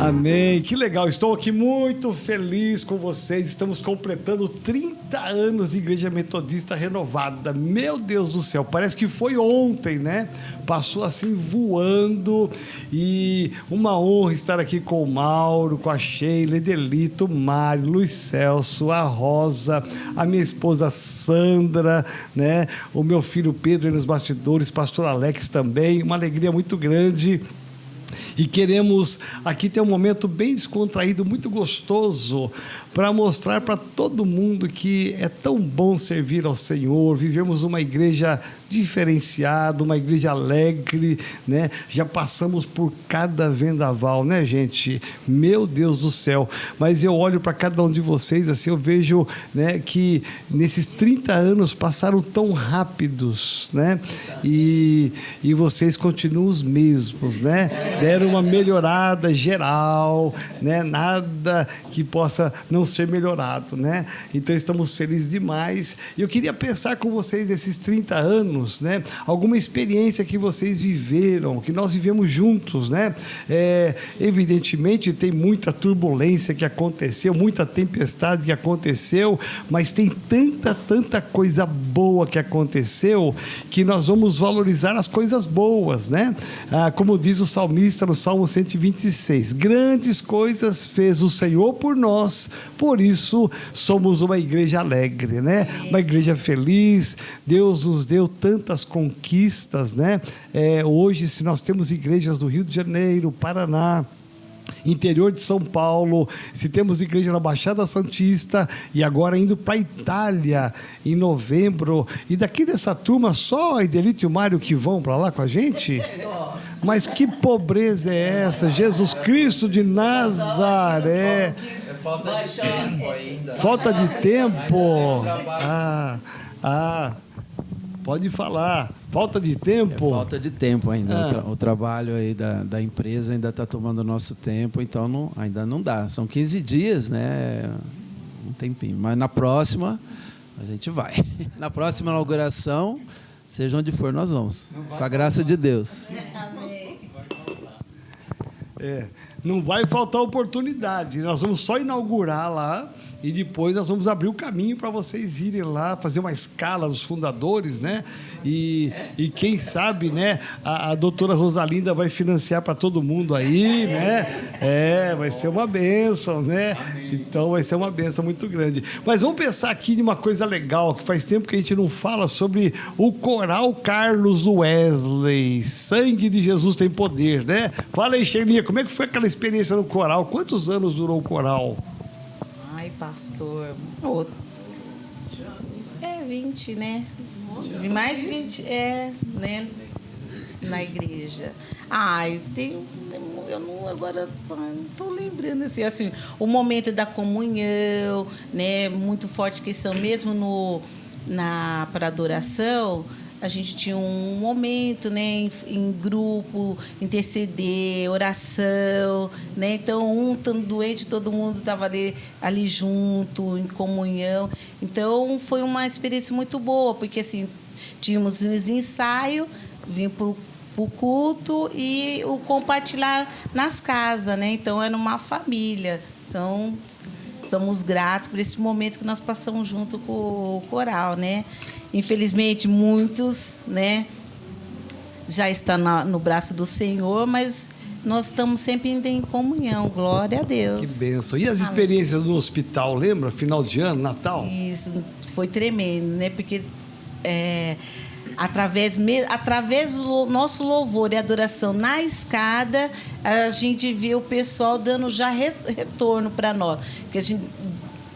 Amém, que legal, estou aqui muito feliz com vocês, estamos completando 30 anos de Igreja Metodista Renovada, meu Deus do céu, parece que foi ontem, né? Passou assim voando, e uma honra estar aqui com o Mauro, com a Sheila, Edelito, o Mário, Luiz Celso, a Rosa, a minha esposa Sandra, né? O meu filho Pedro aí nos bastidores, pastor Alex também, uma alegria muito grande. E queremos aqui ter um momento bem descontraído, muito gostoso, para mostrar para todo mundo que é tão bom servir ao Senhor. Vivemos uma igreja diferenciada, uma igreja alegre, né? Já passamos por cada vendaval, né, gente? Meu Deus do céu! Mas eu olho para cada um de vocês, assim, eu vejo, né, que nesses 30 anos passaram tão rápidos, né? E vocês continuam os mesmos, né? Deram uma melhorada geral, né? Nada que possa não ser melhorado, né? Então estamos felizes demais. E eu queria pensar com vocês nesses 30 anos, né? Alguma experiência que vocês viveram, que nós vivemos juntos, né? Evidentemente tem muita turbulência que aconteceu, muita tempestade que aconteceu, mas tem tanta coisa boa que aconteceu que nós vamos valorizar as coisas boas, né? Como diz o salmista no Salmo 126, grandes coisas fez o Senhor por nós, por isso somos uma igreja alegre, né? Uma igreja feliz. Deus nos deu tantas conquistas, né? Hoje, se nós temos igrejas do Rio de Janeiro, Paraná, interior de São Paulo, se temos igreja na Baixada Santista, e agora indo para a Itália em novembro, e daqui dessa turma só a Edelito e o Mário que vão para lá com a gente? Mas que pobreza é essa? Jesus Cristo de Nazaré. Falta de tempo ainda. Falta de tempo? Pode falar. Falta de tempo? Falta de tempo ainda. O trabalho aí da empresa ainda está tomando nosso tempo, então ainda não dá. São 15 dias, né? Um tempinho. Mas na próxima, a gente vai. Na próxima inauguração, seja onde for, nós vamos. Com a graça de Deus. Não vai faltar oportunidade. Nós vamos só inaugurar lá e depois nós vamos abrir o caminho para vocês irem lá, fazer uma escala dos fundadores, né? E quem sabe, né? A doutora Rosalinda vai financiar para todo mundo aí, né? Vai ser uma bênção, né? Então vai ser uma bênção muito grande. Mas vamos pensar aqui de uma coisa legal, que faz tempo que a gente não fala sobre o Coral Carlos Wesley. Sangue de Jesus tem poder, né? Fala aí, Sheilinha, como é que foi aquela experiência no coral? Quantos anos durou o coral? Ai, pastor. 20, né? Mais de 20, né? Na igreja. Eu não, agora não estou lembrando assim, o momento da comunhão, né? Muito forte questão, mesmo para adoração. A gente tinha um momento, né, em grupo, interceder, oração, né? Então, um estando doente, todo mundo estava ali junto, em comunhão. Então, foi uma experiência muito boa, porque assim, tínhamos os ensaios, vim para o culto e o compartilhar nas casas, né? Então, era uma família. Então, somos gratos por esse momento que nós passamos junto com o coral, né? Infelizmente, muitos, né, já estão no braço do Senhor, mas nós estamos sempre ainda em comunhão. Glória a Deus. Que bênção. E as experiências no hospital, lembra? Final de ano, Natal? Isso, foi tremendo, né? Porque através do nosso louvor e adoração na escada, a gente viu o pessoal dando já retorno para nós. Que a gente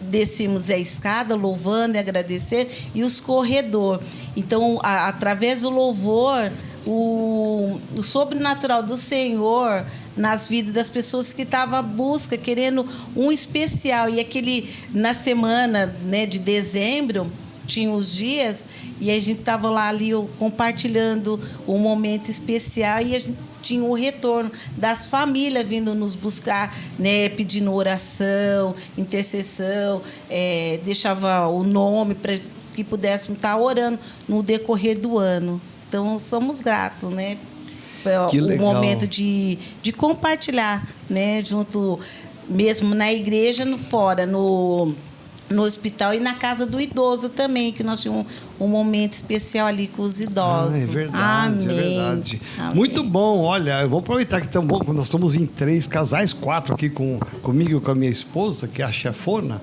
descemos a escada, louvando e agradecendo, e os corredores. Então, através do louvor, o sobrenatural do Senhor nas vidas das pessoas que estavam à busca, querendo um especial. E na semana, né, de dezembro, tinha os dias, e a gente estava lá ali compartilhando um momento especial, e a gente tinha o retorno das famílias vindo nos buscar, né, pedindo oração, intercessão, deixava o nome para que pudéssemos estar orando no decorrer do ano. Então, somos gratos, né, Que o legal. momento de compartilhar, né? Junto, mesmo na igreja, fora, no hospital e na casa do idoso também, que nós tínhamos um momento especial ali com os idosos. É verdade, Amém. é verdade. Amém. Muito bom, olha, eu vou aproveitar que tão bom, nós estamos em 3 casais, 4 aqui comigo e com a minha esposa, que é a chefona.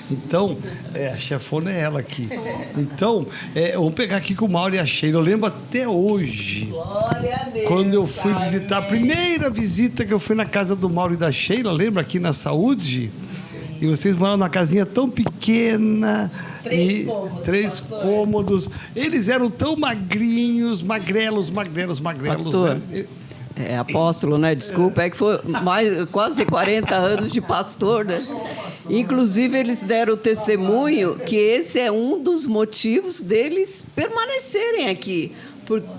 Então, a chefona é ela aqui. Então, vamos pegar aqui com o Mauro e a Sheila. Eu lembro até hoje, Glória a Deus, quando eu fui amém. visitar, a primeira visita que eu fui na casa do Mauro e da Sheila, lembra, aqui na Saúde? E vocês moravam numa casinha tão pequena. 3 cômodos, 3 pastor. cômodos. Eles eram tão magrinhos, magrelos. Pastor, Né? apóstolo, né? Desculpa, é que foi quase 40 anos de pastor, né? Inclusive, eles deram o testemunho que esse é um dos motivos deles permanecerem aqui.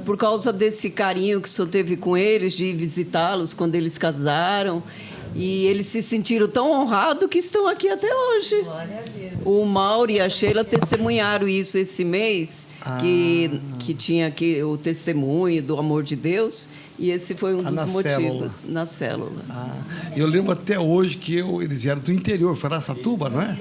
Por causa desse carinho que o senhor teve com eles, de visitá-los quando eles casaram. E eles se sentiram tão honrados que estão aqui até hoje. Glória a Deus. O Mauro e a Sheila testemunharam isso esse mês, que tinha aqui o testemunho do amor de Deus, e esse foi um dos na motivos célula. na célula. Eu lembro até hoje que eles vieram do interior, foi Araçatuba, não é?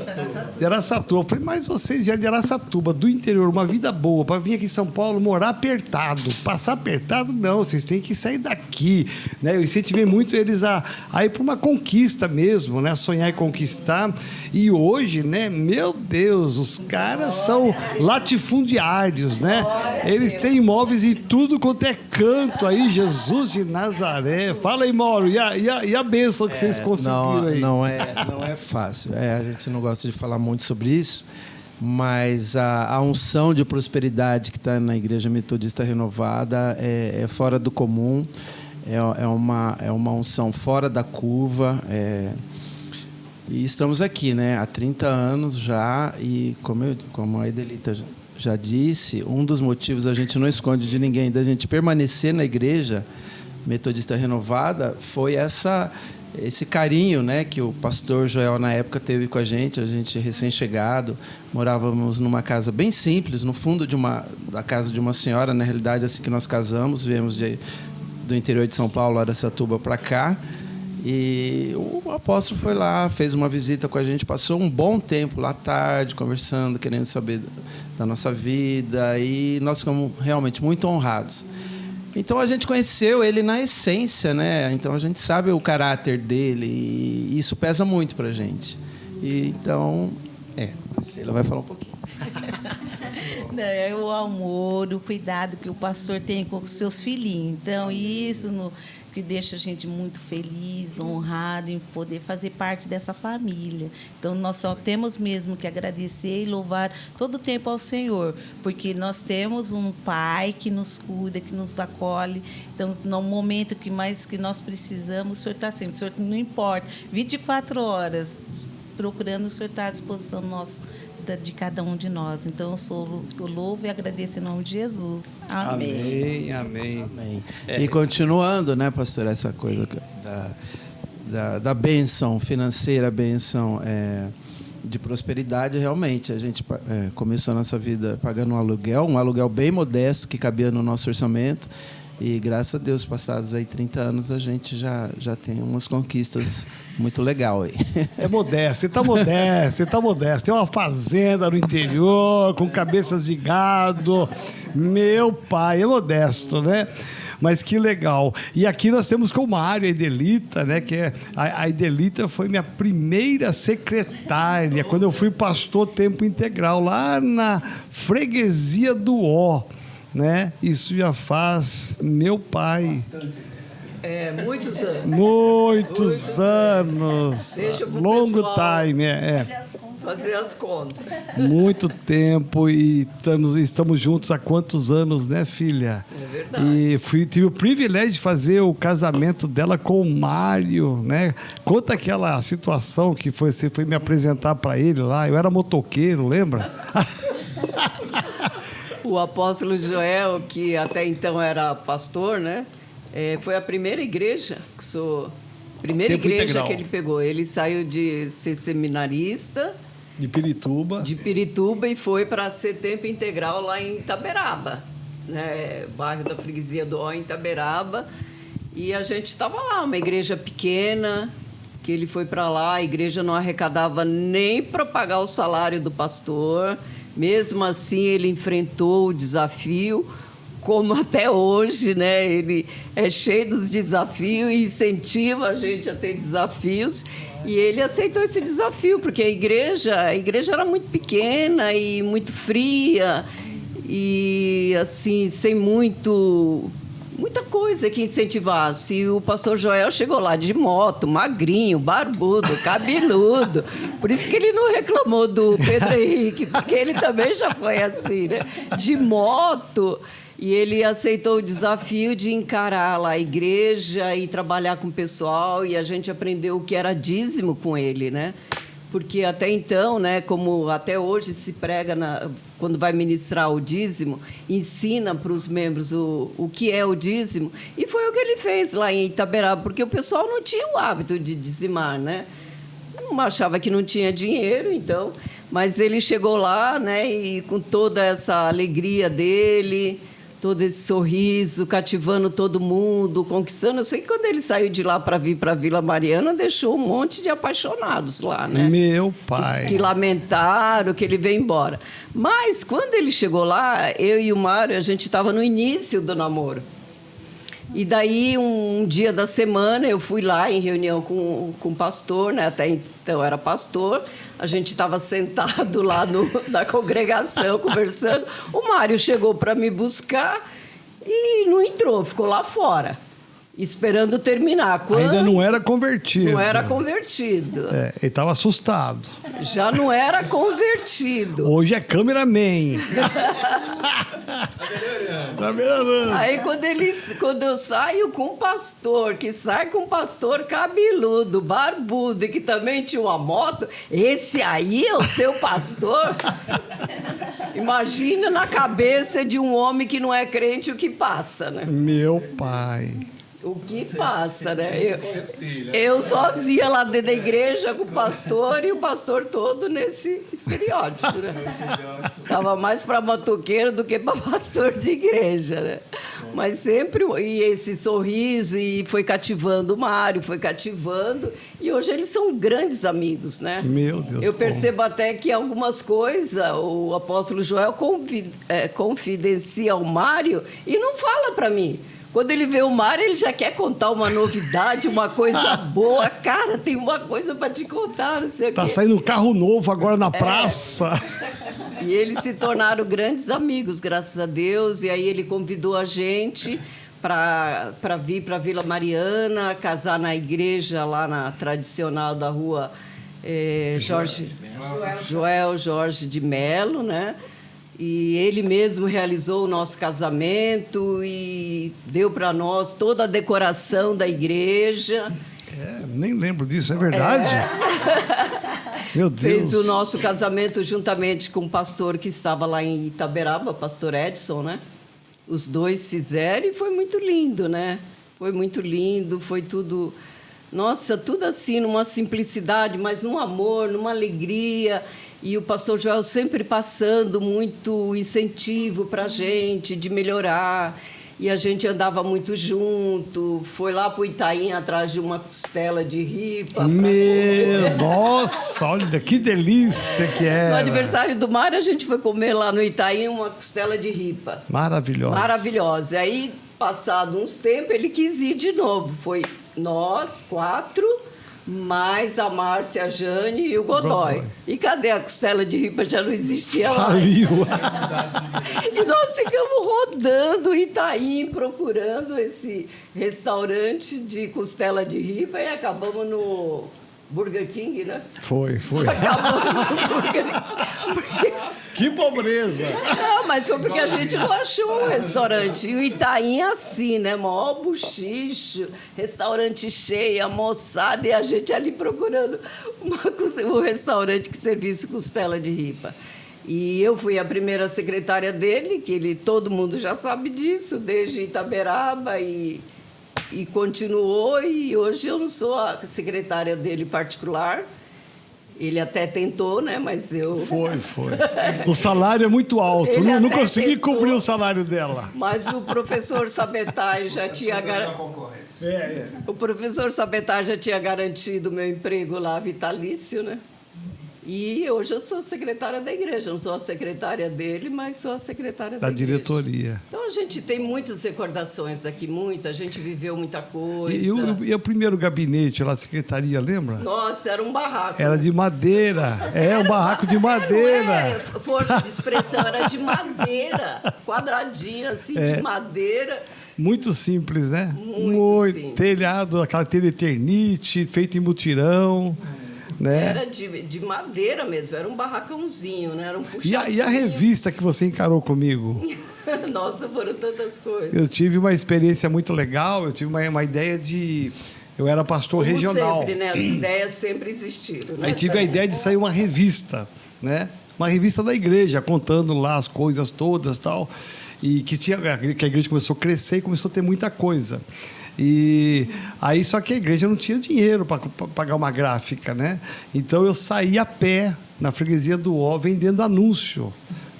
De Araçatuba. Eu falei, mas vocês vieram de Araçatuba, do interior, uma vida boa, para vir aqui em São Paulo, morar apertado. Passar apertado, não, vocês têm que sair daqui. Né? Eu incentivei muito eles a ir para uma conquista mesmo, né? Sonhar e conquistar. E hoje, né? Meu Deus, os caras são latifundiários, né? Eles têm imóveis em tudo quanto é canto aí, Jesus de Nazaré. Fala aí, Mauro, e a bênção que vocês conseguiram aí? Não é fácil. A gente não gosta de falar muito sobre isso, mas a unção de prosperidade que está na Igreja Metodista Renovada é fora do comum, é uma unção fora da curva. E estamos aqui, né, há 30 anos já, e como a Edelita já disse, um dos motivos a gente não esconde de ninguém da gente permanecer na Igreja Metodista Renovada foi esse carinho, né, que o pastor Joel na época teve com a gente recém-chegado, morávamos numa casa bem simples, no fundo da casa de uma senhora, na realidade assim que nós casamos, viemos do interior de São Paulo, Araçatuba, para cá. E o apóstolo foi lá, fez uma visita com a gente, passou um bom tempo lá à tarde, conversando, querendo saber da nossa vida, e nós ficamos realmente muito honrados. Então, a gente conheceu ele na essência, né? Então, a gente sabe o caráter dele, e isso pesa muito para a gente. E, então, a Sheila vai falar um pouquinho. É o amor, o cuidado que o pastor tem com os seus filhinhos. Então, isso que deixa a gente muito feliz, honrado em poder fazer parte dessa família. Então, nós só temos mesmo que agradecer e louvar todo o tempo ao Senhor, porque nós temos um Pai que nos cuida, que nos acolhe. Então, no momento que nós precisamos, o Senhor está sempre. O Senhor não importa, 24 horas, procurando, o Senhor está à disposição de cada um de nós. Então, eu louvo e agradeço em nome de Jesus. Amém. Amém. E continuando, né, pastor, essa coisa da bênção financeira, a bênção de prosperidade, realmente. A gente começou a nossa vida pagando um aluguel bem modesto, que cabia no nosso orçamento. E, graças a Deus, passados aí 30 anos, a gente já tem umas conquistas muito legal aí. É modesto, você está modesto. Tem uma fazenda no interior, com cabeças de gado. Meu pai, é modesto, né? Mas que legal. E aqui nós temos com o Mário, a Edelita, né? Que a Edelita foi minha primeira secretária, quando eu fui pastor tempo integral, lá na freguesia do Ó. Né? Isso já faz, meu pai, Muitos anos. muitos anos, Deixa pro longo pessoal time, fazer as contas. muito tempo, e estamos juntos há quantos anos, né, filha? É verdade. E tive o privilégio de fazer o casamento dela com o Mário, né? Conta aquela situação que você foi me apresentar para ele lá, eu era motoqueiro, lembra? O apóstolo Joel, que até então era pastor, né? Foi a primeira igreja Tempo integral. que ele pegou. Ele saiu de ser seminarista De Pirituba. de Pirituba e foi para ser tempo integral lá em Itaberaba. né, bairro da Freguesia do Ó, em Itaberaba. E a gente estava lá, uma igreja pequena, que ele foi para lá, a igreja não arrecadava nem para pagar o salário do pastor. Mesmo assim, ele enfrentou o desafio, como até hoje, né? Ele é cheio dos desafios e incentiva a gente a ter desafios. E ele aceitou esse desafio, porque a igreja era muito pequena e muito fria, e assim, sem muita coisa que incentivasse. E o pastor Joel chegou lá de moto, magrinho, barbudo, cabeludo. Por isso que ele não reclamou do Pedro Henrique, porque ele também já foi assim, né? De moto. E ele aceitou o desafio de encarar lá a igreja e trabalhar com o pessoal, e a gente aprendeu o que era dízimo com ele, né? Porque até então, né, como até hoje se prega quando vai ministrar o dízimo, ensina para os membros o que é o dízimo. E foi o que ele fez lá em Itaberaba, porque o pessoal não tinha o hábito de dizimar, né? Não achava que não tinha dinheiro, então. Mas ele chegou lá, né, e com toda essa alegria dele, todo esse sorriso, cativando todo mundo, conquistando. Eu sei que quando ele saiu de lá para vir para a Vila Mariana, deixou um monte de apaixonados lá, né? Meu pai. Que lamentaram que ele veio embora. Mas, quando ele chegou lá, eu e o Mário, a gente estava no início do namoro. E daí, um dia da semana, eu fui lá em reunião com o pastor, né? Até então era pastor. A gente estava sentado lá na congregação, conversando. O Mário chegou para me buscar e não entrou, ficou lá fora, esperando terminar. Ainda não era convertido. Não era convertido. É, ele estava assustado. Já não era convertido. Hoje é cameraman. Tá melhorando. Aí, quando eu saio com um pastor, que sai com um pastor cabeludo, barbudo, e que também tinha uma moto, esse aí é o seu pastor? Imagina na cabeça de um homem que não é crente o que passa, né? Meu pai. O que passa, né? Eu sozinha lá dentro da igreja com o pastor, e o pastor todo nesse estereótipo, né? Estava mais para motoqueiro do que para pastor de igreja, né? Mas sempre... E esse sorriso, e foi cativando o Mário, foi cativando. E hoje eles são grandes amigos, né? Meu Deus. Eu percebo até que algumas coisas o apóstolo Joel confidencia ao Mário e não fala para mim. Quando ele vê o Mário, ele já quer contar uma novidade, uma coisa boa. Cara, tem uma coisa para te contar, não sei o quê. Tá saindo um carro novo agora na praça. E eles se tornaram grandes amigos, graças a Deus. E aí ele convidou a gente para vir para a Vila Mariana, casar na igreja lá na tradicional da rua Joel Jorge de Melo, né? E ele mesmo realizou o nosso casamento e deu para nós toda a decoração da igreja. Nem lembro disso, é verdade? Meu Deus. Fez o nosso casamento juntamente com o pastor que estava lá em Itaberaba, pastor Edson, né? Os dois fizeram e foi muito lindo, né? Foi muito lindo, foi tudo... Nossa, tudo assim, numa simplicidade, mas num amor, numa alegria... E o pastor Joel sempre passando muito incentivo para a gente de melhorar. E a gente andava muito junto. Foi lá para o Itaim atrás de uma costela de ripa. Nossa, olha que delícia que é. No aniversário do Mário, a gente foi comer lá no Itaim uma costela de ripa. Maravilhosa. Maravilhosa. Aí, passado uns tempos, ele quis ir de novo. Foi nós, 4... mais a Márcia, a Jane e o Godoy. E cadê a costela de ripa? Já não existia lá. Faliu. E nós ficamos rodando Itaim, procurando esse restaurante de costela de ripa, e acabamos no Burger King, né? Foi. Acabamos no Burger King. Que pobreza. Não, mas foi porque a gente não achou um restaurante. E o Itaim é assim, né? Mó buchicho, restaurante cheio, moçada, e a gente ali procurando um restaurante que servisse costela de ripa. E eu fui a primeira secretária dele, que todo mundo já sabe disso, desde Itaberaba, e continuou. E hoje eu não sou a secretária dele particular. Ele até tentou, né? Mas eu... Foi. O salário é muito alto. Ele Não até consegui tentou. cobrir o salário dela. Mas o professor Sabetai já tinha... O professor Sabetai já tinha garantido o meu emprego lá, vitalício, né? E hoje eu sou secretária da igreja. Não sou a secretária dele, mas sou a secretária da igreja. diretoria. Então, a gente tem muitas recordações aqui, a gente viveu muita coisa. E o primeiro gabinete lá, a secretaria, lembra? Nossa, era um barraco. Era de madeira. Um barraco de Não madeira. é força de expressão, era de madeira. Quadradinho, assim, de madeira. Muito simples, né? Muito simples. Telhado, aquela telha eternite, feito em mutirão. Né? Era de madeira mesmo, era um barracãozinho, né? Era um puxadinho. E a revista que você encarou comigo? Nossa, foram tantas coisas. Eu tive uma experiência muito legal, eu tive uma ideia de... Eu era pastor Como regional. sempre, né? As ideias sempre existiram. Né? Aí tive a ideia de sair uma revista, né? Uma revista da igreja, contando lá as coisas todas e tal. E que a igreja começou a crescer e começou a ter muita coisa. E aí, só que a igreja não tinha dinheiro para pagar uma gráfica, né? Então eu saí a pé na freguesia do Ó, vendendo anúncio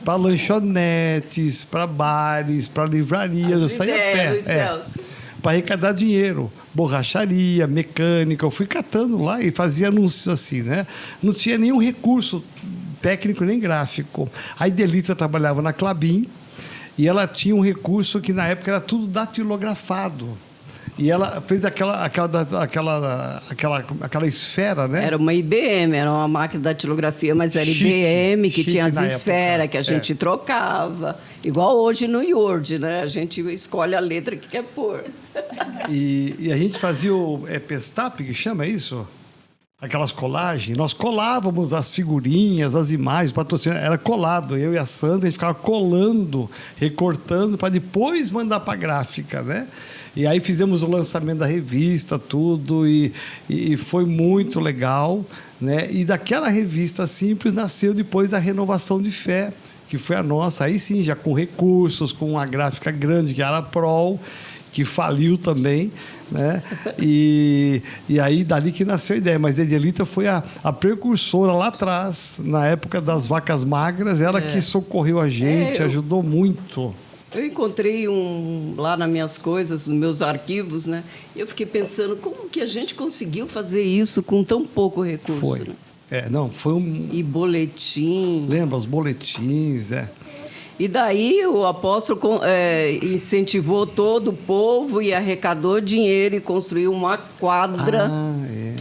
para lanchonetes, para bares, para livrarias. Eu saí a pé. Para arrecadar dinheiro, borracharia, mecânica. Eu fui catando lá e fazia anúncios assim, né? Não tinha nenhum recurso técnico nem gráfico. A Idelita trabalhava na Klabin e ela tinha um recurso que na época era tudo datilografado. E ela fez aquela esfera, né? Era uma IBM, era uma máquina de datilografia, mas era Chique, IBM, que tinha as na esferas, época. que a gente trocava. Igual hoje no Word, né? A gente escolhe a letra que quer pôr. E a gente fazia o Pestap, que chama isso? Aquelas colagens. Nós colávamos as figurinhas, as imagens, patrocínio. Era colado. Eu e a Sandra, a gente ficava colando, recortando, para depois mandar para a gráfica, né? E aí fizemos o lançamento da revista, tudo, e foi muito legal, né? E daquela revista simples nasceu depois a Renovação de Fé, que foi a nossa, aí sim, já com recursos, com uma gráfica grande, que era a Prol, que faliu também, né? E aí dali que nasceu a ideia. Mas a Edelita foi a precursora lá atrás, na época das vacas magras, ela que socorreu a gente, ajudou muito. Eu encontrei lá nas minhas coisas, nos meus arquivos, né? E eu fiquei pensando, como que a gente conseguiu fazer isso com tão pouco recurso? Foi. Né? Foi um... E boletim. Lembra, os boletins, E daí o apóstolo incentivou todo o povo e arrecadou dinheiro e construiu uma quadra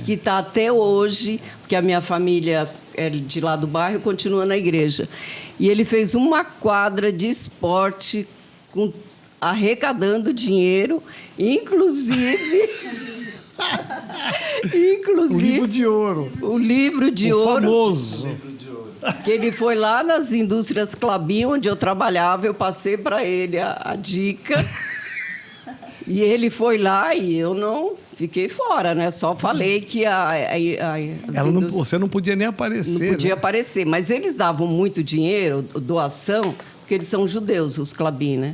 que está até hoje, porque a minha família é de lá do bairro e continua na igreja. E ele fez uma quadra de esporte arrecadando dinheiro, inclusive... O livro de ouro. O livro de ouro. Famoso. Que ele foi lá nas indústrias Klabin, onde eu trabalhava, eu passei para ele a dica. E ele foi lá e eu não fiquei fora, né? Só falei que você não podia nem aparecer. Não podia aparecer, mas eles davam muito dinheiro, doação, porque eles são judeus, os Klabin, né?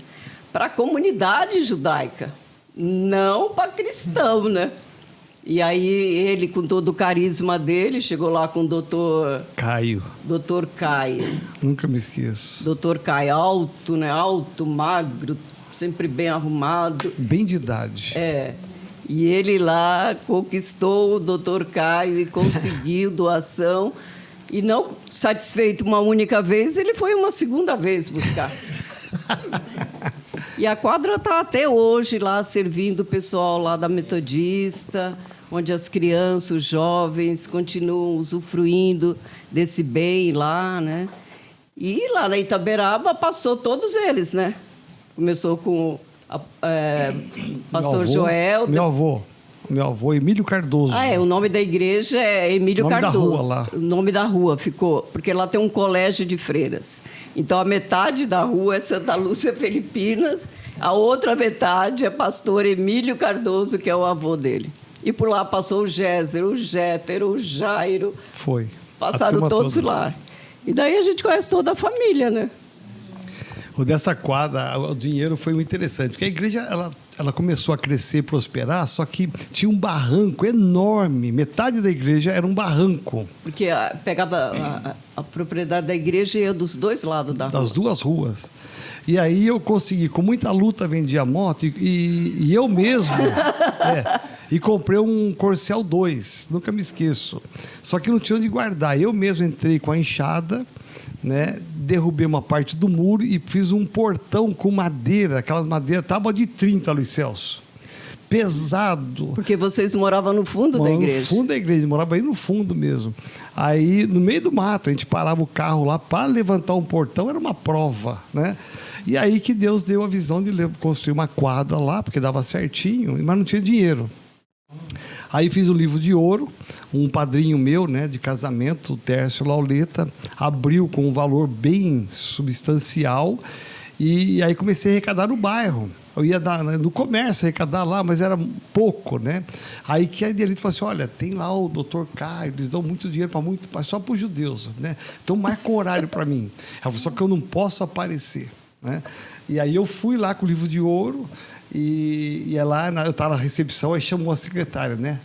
Para a comunidade judaica, não para cristão, né? E aí ele, com todo o carisma dele, chegou lá com o doutor... Caio. Doutor Caio. Nunca me esqueço. Doutor Caio, alto, né? Alto, magro, sempre bem arrumado. Bem de idade. E ele lá conquistou o doutor Caio e conseguiu doação. E não satisfeito uma única vez, ele foi uma segunda vez buscar. E a quadra está até hoje lá servindo o pessoal lá da Metodista, onde as crianças, os jovens continuam usufruindo desse bem lá, né? E lá na Itaberaba passou todos eles, né? Começou com pastor Joel. Meu avô, Emílio Cardoso. O nome da igreja é Emílio Cardoso. Da rua lá. O nome da rua ficou, porque lá tem um colégio de freiras. Então, a metade da rua é Santa Lúcia Filipinas, a outra metade é pastor Emílio Cardoso, que é o avô dele. E por lá passou o Géser, o Jéter, o Jairo. Foi. Passaram todos lá. E daí a gente conhece toda a família, né? O dessa quadra, o dinheiro foi muito interessante, porque a igreja ela começou a crescer e prosperar, só que tinha um barranco enorme. Metade da igreja era um barranco. Porque pegava a propriedade da igreja e ia dos dois lados da rua. Das duas ruas. E aí eu consegui, com muita luta, vendi a moto e eu mesmo... e comprei um Corcel 2, nunca me esqueço. Só que não tinha onde guardar. Eu mesmo entrei com a enxada, né, derrubei uma parte do muro e fiz um portão com madeira, aquelas madeiras, tábua de 30, Luiz Celso. Pesado. Porque vocês moravam no fundo da igreja. No fundo da igreja, morava aí no fundo mesmo. Aí, no meio do mato, a gente parava o carro lá para levantar um portão, era uma prova, né? E aí que Deus deu a visão de construir uma quadra lá, porque dava certinho, mas não tinha dinheiro. Aí fiz um livro de ouro, um padrinho meu, né, de casamento, o Tércio Lauleta, abriu com um valor bem substancial e aí comecei a arrecadar no bairro. Eu ia no comércio arrecadar lá, mas era pouco, né? Aí que a Adelita falou assim, olha, tem lá o Dr. Caio, eles dão muito dinheiro só para os judeus, né? Então marca um horário para mim. Ela falou, só que eu não posso aparecer, né? E aí eu fui lá com o livro de ouro, e lá eu estava na recepção, aí chamou a secretária, né?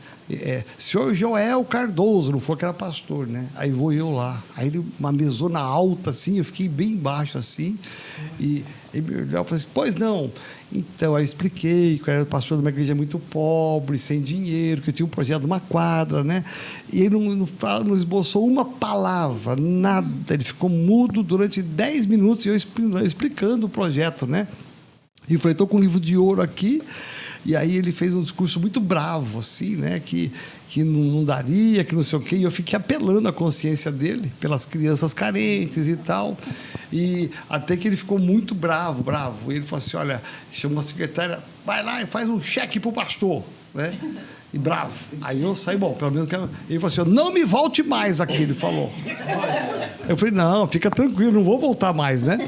Senhor Joel Cardoso, não foi que era pastor, né? Aí vou eu lá. Aí ele, uma mesona alta, assim, eu fiquei bem embaixo, assim, e ele me olhou e falou assim, pois não. Então, aí eu expliquei que eu era pastor de uma igreja muito pobre, sem dinheiro, que eu tinha um projeto de uma quadra, né? E ele não esboçou uma palavra, nada. Ele ficou mudo durante 10 minutos, e eu explicando o projeto, né? E falei, estou com um livro de ouro aqui. E aí ele fez um discurso muito bravo, assim, né? Que não daria, que não sei o quê. E eu fiquei apelando à consciência dele, pelas crianças carentes e tal. E até que ele ficou muito bravo. E ele falou assim, olha, chamou a secretária, vai lá e faz um cheque para o pastor, né? E bravo. Aí eu saí, bom, pelo menos... Ele falou assim, não me volte mais aqui, ele falou. Eu falei, não, fica tranquilo, não vou voltar mais, né?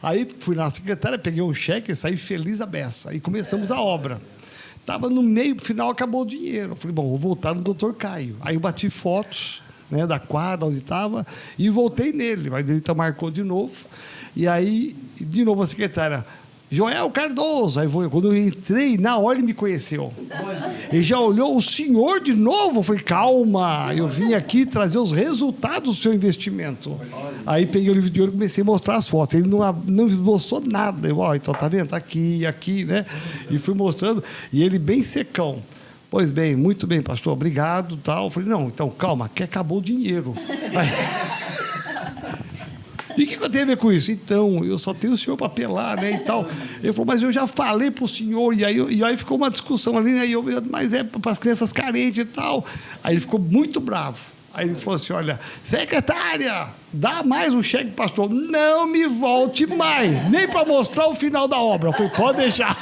Aí fui na secretária, peguei um cheque, saí feliz a beça. Aí começamos a obra. Estava no meio, final, acabou o dinheiro. Eu falei, bom, vou voltar no Dr. Caio. Aí eu bati fotos, né, da quadra onde estava e voltei nele. Mas ele marcou de novo. E aí, de novo, a secretária... Joel Cardoso. Aí quando eu entrei, na hora ele me conheceu. Ele já olhou, o senhor de novo? Eu falei, calma, eu vim aqui trazer os resultados do seu investimento. Aí peguei o livro de ouro e comecei a mostrar as fotos. Ele não mostrou nada. Eu, então tá vendo? Tá aqui, né? E fui mostrando. E ele bem secão. Pois bem, muito bem, pastor, obrigado, tal. Eu falei, não, então calma, que acabou o dinheiro. E o que eu tenho a ver com isso? Então, eu só tenho o senhor para apelar, né, e tal. Ele falou, mas eu já falei para o senhor, e aí ficou uma discussão ali, né, mas é para as crianças carentes e tal. Aí ele ficou muito bravo. Aí ele falou assim, olha, secretária, dá mais um cheque, pastor. Não me volte mais, nem para mostrar o final da obra. Eu falei, pode deixar.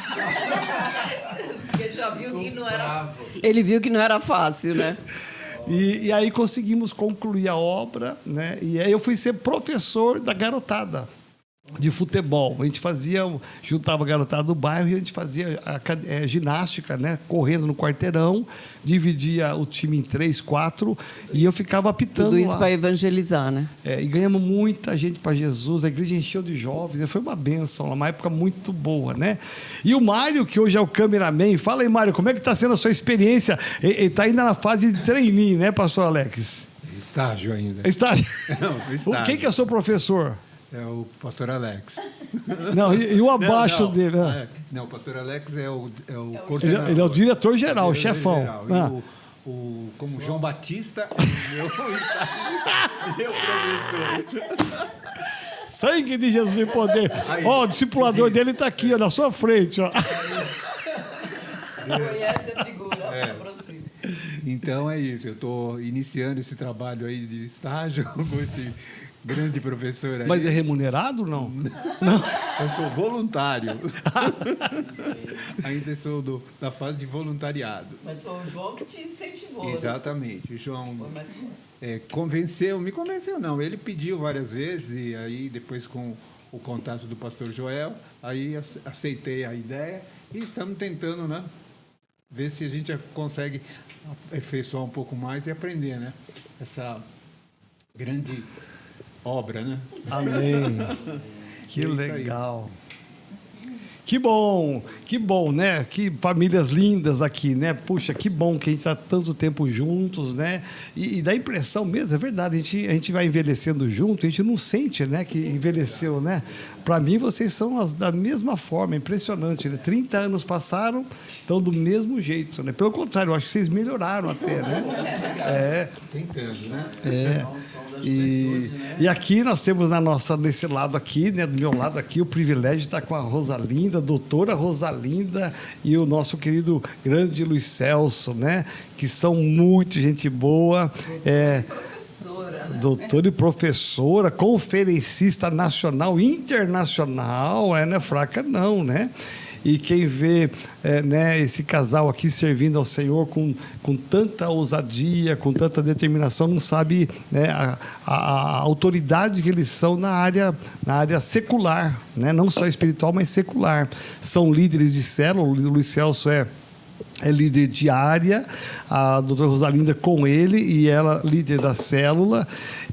Porque já viu que não era... Ele viu que não era fácil, né? E aí conseguimos concluir a obra, né? E aí eu fui ser professor da garotada de futebol. A gente juntava a garotada do bairro e a gente fazia ginástica, né? Correndo no quarteirão, dividia o time em 3, 4 e eu ficava apitando. Tudo isso lá para evangelizar, né? E ganhamos muita gente para Jesus, a igreja encheu de jovens, foi uma bênção, uma época muito boa, né? E o Mário, que hoje é o cameraman, fala aí, Mário, como é que está sendo a sua experiência? Ele está ainda na fase de trainee, né, pastor Alex? Estágio ainda. Estágio? Não, estágio. Quem que é seu professor? É o pastor Alex. Não, e o abaixo dele? Não, o pastor Alex é o coordenador. Ele é o diretor-geral, o chefão. Geral. Como João Batista, meu professor. Sangue de Jesus em poder. Ó, o discipulador dele está aqui, ó, na sua frente. Ó. Conhece a figura, Então é isso, eu estou iniciando esse trabalho aí de estágio com esse grande professor aí. Mas é remunerado ou não? Não. Eu sou voluntário. Ainda sou da fase de voluntariado. Mas foi o João que te incentivou. Exatamente. Né? O João me convenceu não. Ele pediu várias vezes e aí depois com o contato do pastor Joel, aí aceitei a ideia e estamos tentando, né? Ver se a gente consegue aperfeiçoar um pouco mais e aprender, né? Essa grande obra, né? Amém. Que legal. Que bom, né? Que famílias lindas aqui, né? Puxa, que bom que a gente está tanto tempo juntos, né? E dá impressão mesmo, é verdade, a gente vai envelhecendo junto, a gente não sente, né, que envelheceu, né? Para mim, vocês são da mesma forma, impressionante, né? 30 anos passaram, estão do mesmo jeito, né? Pelo contrário, eu acho que vocês melhoraram até, né? Tentando, né? E aqui nós temos nesse lado aqui, né, do meu lado aqui, o privilégio de estar com a Rosalinda, a doutora Rosalinda e o nosso querido grande Luiz Celso, né, que são muito gente boa. Doutora e professora, conferencista nacional, internacional, não é fraca não, né? E quem vê né, esse casal aqui servindo ao Senhor com tanta ousadia, com tanta determinação, não sabe, né, a autoridade que eles são na área secular, né? Não só espiritual, mas secular. São líderes de célula, o Luiz Celso é líder de área, a doutora Rosalinda com ele, e ela líder da célula,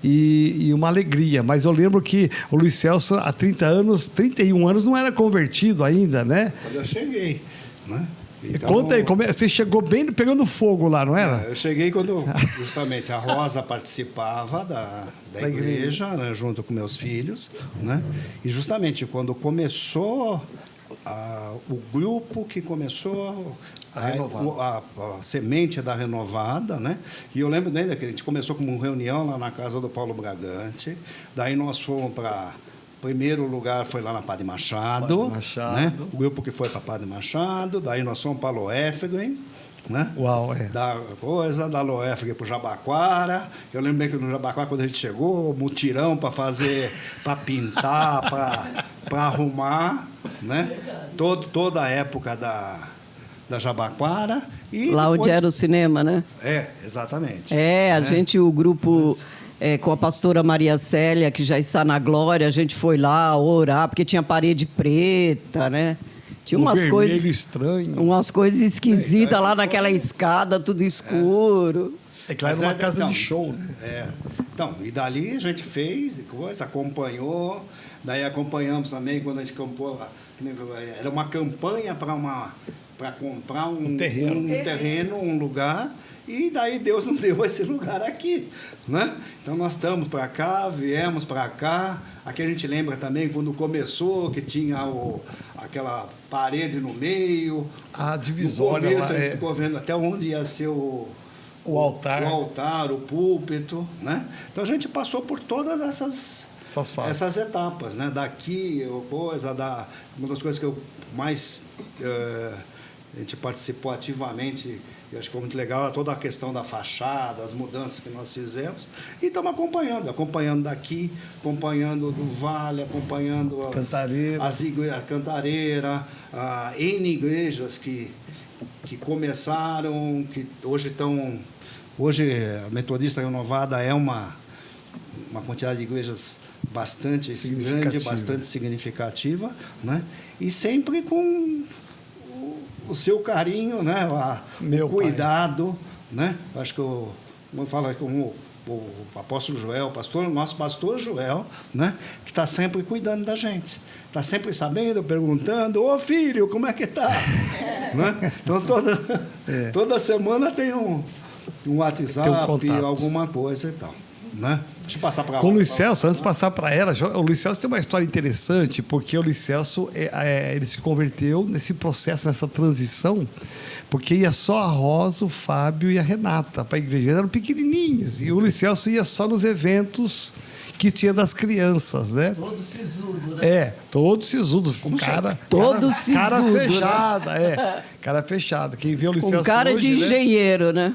e uma alegria. Mas eu lembro que o Luiz Celso, há 31 anos, não era convertido ainda, né? Quando eu cheguei, né? Então, conta aí, você chegou bem pegando fogo lá, não era? Eu cheguei quando justamente a Rosa participava da igreja, né, junto com meus filhos, né? E justamente quando começou o grupo que começou a semente da renovada, né? E eu lembro ainda que a gente começou com uma reunião lá na casa do Paulo Bragante, daí nós fomos para primeiro lugar foi lá na Padre Machado, né? O grupo que foi para Padre Machado, daí nós fomos para Loefgren, né? Uau, Da Loefgren para o Jabaquara. Eu lembro bem que no Jabaquara, quando a gente chegou, mutirão para pintar, para arrumar, né? Toda a época da Jabaquara. E lá depois... onde era o cinema, né? Exatamente. O grupo com a pastora Maria Célia, que já está na glória, a gente foi lá orar, porque tinha parede preta, né? Tinha umas coisas estranho. Umas coisas esquisitas lá naquela escada, tudo escuro. Claro, era uma casa de show, né? Então, e dali a gente fez coisa, acompanhou, daí acompanhamos também quando a gente comprou, era uma campanha para comprar um terreno, um lugar, e daí Deus nos deu esse lugar aqui, né? Então nós estamos para cá, viemos para cá. Aqui a gente lembra também quando começou que tinha aquela parede no meio, a divisória. No começo a gente ficou vendo até onde ia ser o altar, o púlpito, né? Então a gente passou por todas essas etapas, né? Daqui, uma das coisas que eu mais a gente participou ativamente, e acho que foi muito legal, toda a questão da fachada, as mudanças que nós fizemos, e estamos acompanhando daqui, acompanhando do Vale, acompanhando a Cantareira, N igrejas que começaram, que hoje estão... Hoje a Metodista Renovada é uma quantidade de igrejas bastante grande, bastante significativa, né? E sempre com o seu carinho, né? O cuidado, né? Acho que vamos falar com o apóstolo Joel, nosso pastor Joel, né? Que está sempre cuidando da gente. Está sempre sabendo, perguntando, ô filho, como é que está? Né? Então toda semana tem um WhatsApp, alguma coisa e tal. Né? Deixa eu passar para com o Luiz Celso, antes de passar para ela, o Luiz Celso tem uma história interessante, porque o Luiz Celso ele se converteu nesse processo, nessa transição, porque ia só a Rosa, o Fábio e a Renata para a igreja. Eles eram pequenininhos, e o Luiz Celso ia só nos eventos que tinha das crianças, né? Todo sisudo, né? Todo sisudo. Cara fechada, né? Cara fechada. Quem vê o Luiz Celso cara hoje, de engenheiro, né?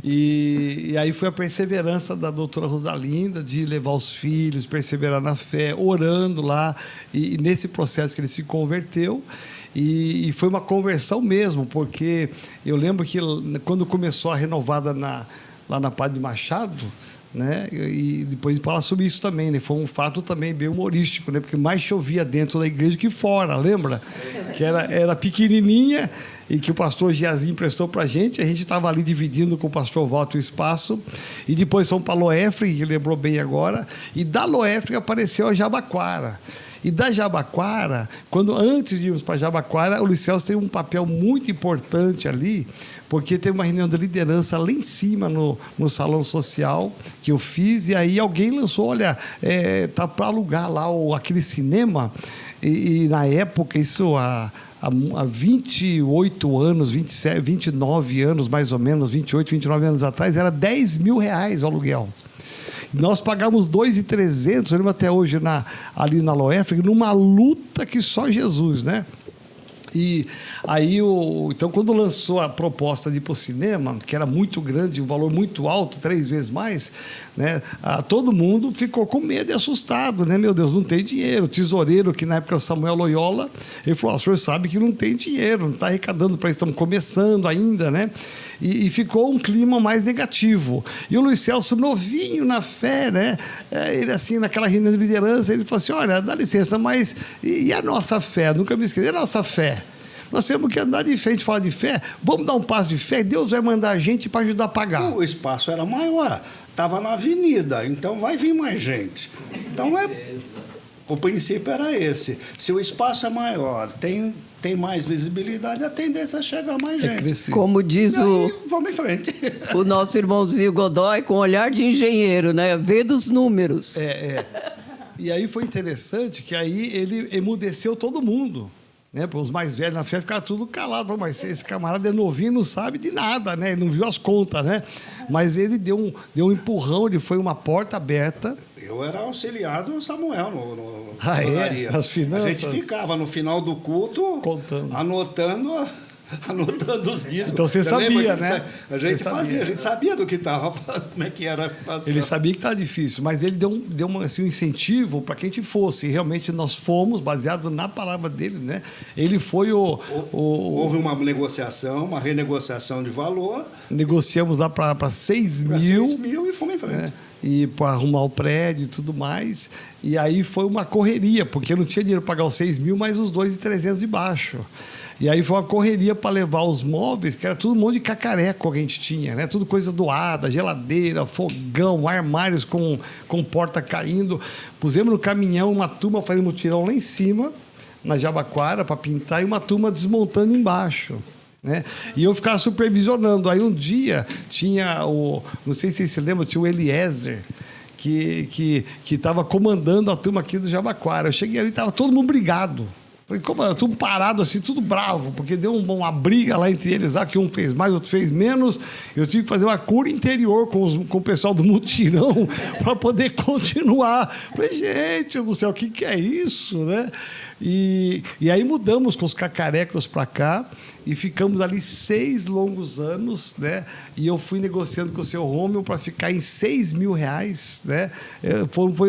E aí foi a perseverança da doutora Rosalinda de levar os filhos, perseverar na fé, orando lá, e nesse processo que ele se converteu. E foi uma conversão mesmo, porque eu lembro que quando começou a renovada lá na Padre Machado, né? E depois de falar sobre isso também, né? Foi um fato também bem humorístico, né? Porque mais chovia dentro da igreja que fora, lembra? Que era pequenininha e que o pastor Giazinho emprestou para a gente estava ali dividindo com o pastor Walter o espaço, e depois fomos para Loefre, que lembrou bem agora, e da Loefre apareceu a Jabaquara. E da Jabaquara, antes de irmos para Jabaquara, o Luiz Celso tem um papel muito importante ali, porque teve uma reunião de liderança lá em cima, no salão social, que eu fiz, e aí alguém lançou, olha, tá para alugar lá aquele cinema, e na época, isso há 28 anos, 27, 29 anos, mais ou menos, 28, 29 anos atrás, era R$10.000 o aluguel. Nós pagamos 2.300, eu lembro até hoje, ali na Loefra, numa luta que só Jesus, né? E aí, então, quando lançou a proposta de ir para o cinema, que era muito grande, um valor muito alto, 3 vezes mais, né, todo mundo ficou com medo e assustado, né? Meu Deus, não tem dinheiro. O tesoureiro, que na época era o Samuel Loyola, ele falou: o senhor sabe que não tem dinheiro, não está arrecadando para isso, estamos começando ainda, né? E ficou um clima mais negativo. E o Luiz Celso, novinho na fé, né? Ele, assim, naquela reunião de liderança, ele falou assim: olha, dá licença, mas e a nossa fé? Nunca me esqueci. E a nossa fé? Nós temos que andar de frente, falar de fé. Vamos dar um passo de fé. Deus vai mandar a gente para ajudar a pagar. O espaço era maior. Estava na avenida, então vai vir mais gente. Então, o princípio era esse. Se o espaço é maior, tem mais visibilidade, a tendência é chegar mais gente. Crescer. Como diz Vamos em frente. o nosso irmãozinho Godoy, com olhar de engenheiro, né? Vê dos números. E aí foi interessante que aí ele emudeceu todo mundo. Né, os mais velhos na fé ficaram tudo calados, mas esse camarada é novinho, não sabe de nada, né? Ele não viu as contas, né? Mas ele deu um empurrão, ele foi uma porta aberta. Eu era auxiliar do Samuel no As finanças. A gente ficava no final do culto contando, anotando os dízimos. Então você sabia, né? A gente sabia do que estava, como é que era a situação. Ele sabia que estava difícil, mas ele deu um incentivo para que a gente fosse. E realmente nós fomos, baseado na palavra dele, né? Ele foi Houve uma negociação, uma renegociação de valor. Negociamos lá para 6 mil. 6 mil e fomos em frente. Né? E para arrumar o prédio e tudo mais. E aí foi uma correria, porque eu não tinha dinheiro para pagar os 6 mil, mais os 2.300 de baixo. E aí foi uma correria para levar os móveis, que era tudo um monte de cacareco que a gente tinha, né? Tudo coisa doada, geladeira, fogão, armários com porta caindo. Pusemos no caminhão uma turma fazendo mutirão lá em cima, na Jabaquara, para pintar, e uma turma desmontando embaixo. Né? E eu ficava supervisionando. Aí um dia tinha não sei se vocês se lembram, tinha o Eliezer, que estava comandando a turma aqui do Jabaquara. Eu cheguei ali e estava todo mundo brigado. Falei, como tudo parado assim, tudo bravo, porque deu uma briga lá entre eles, que um fez mais, outro fez menos. Eu tive que fazer uma cura interior com o pessoal do mutirão para poder continuar. Falei, gente do céu, o que é isso, né? E aí mudamos com os cacarecos para cá e ficamos ali 6 longos anos, né? E eu fui negociando com o seu Rômulo para ficar em R$6.000, né?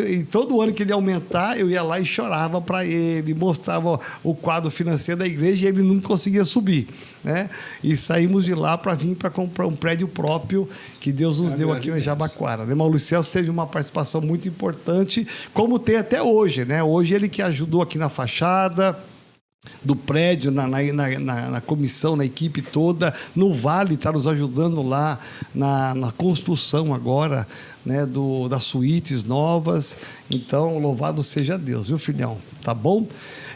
E todo ano que ele ia aumentar, eu ia lá e chorava para ele, mostrava o quadro financeiro da igreja e ele não conseguia subir, né? E saímos de lá para vir para comprar um prédio próprio que Deus nos deu aqui em Jabaquara. O Luiz Celso teve uma participação muito importante, como tem até hoje, né? Hoje ele que ajudou aqui na fachada do prédio, na comissão, na equipe toda, no Vale, está nos ajudando lá na construção agora, né, das suítes novas. Então, louvado seja Deus, viu, filhão? Tá bom?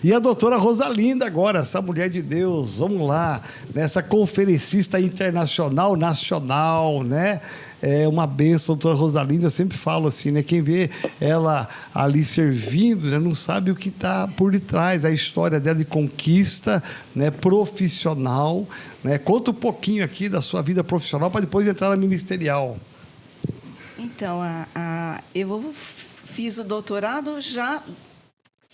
E a doutora Rosalinda agora, essa mulher de Deus, vamos lá, nessa conferencista internacional, nacional, né? É uma bênção, a doutora Rosalinda, eu sempre falo assim, né? Quem vê ela ali servindo, né, não sabe o que está por detrás, a história dela de conquista, né, profissional, né? Conta um pouquinho aqui da sua vida profissional para depois entrar na ministerial. Então, eu fiz o doutorado já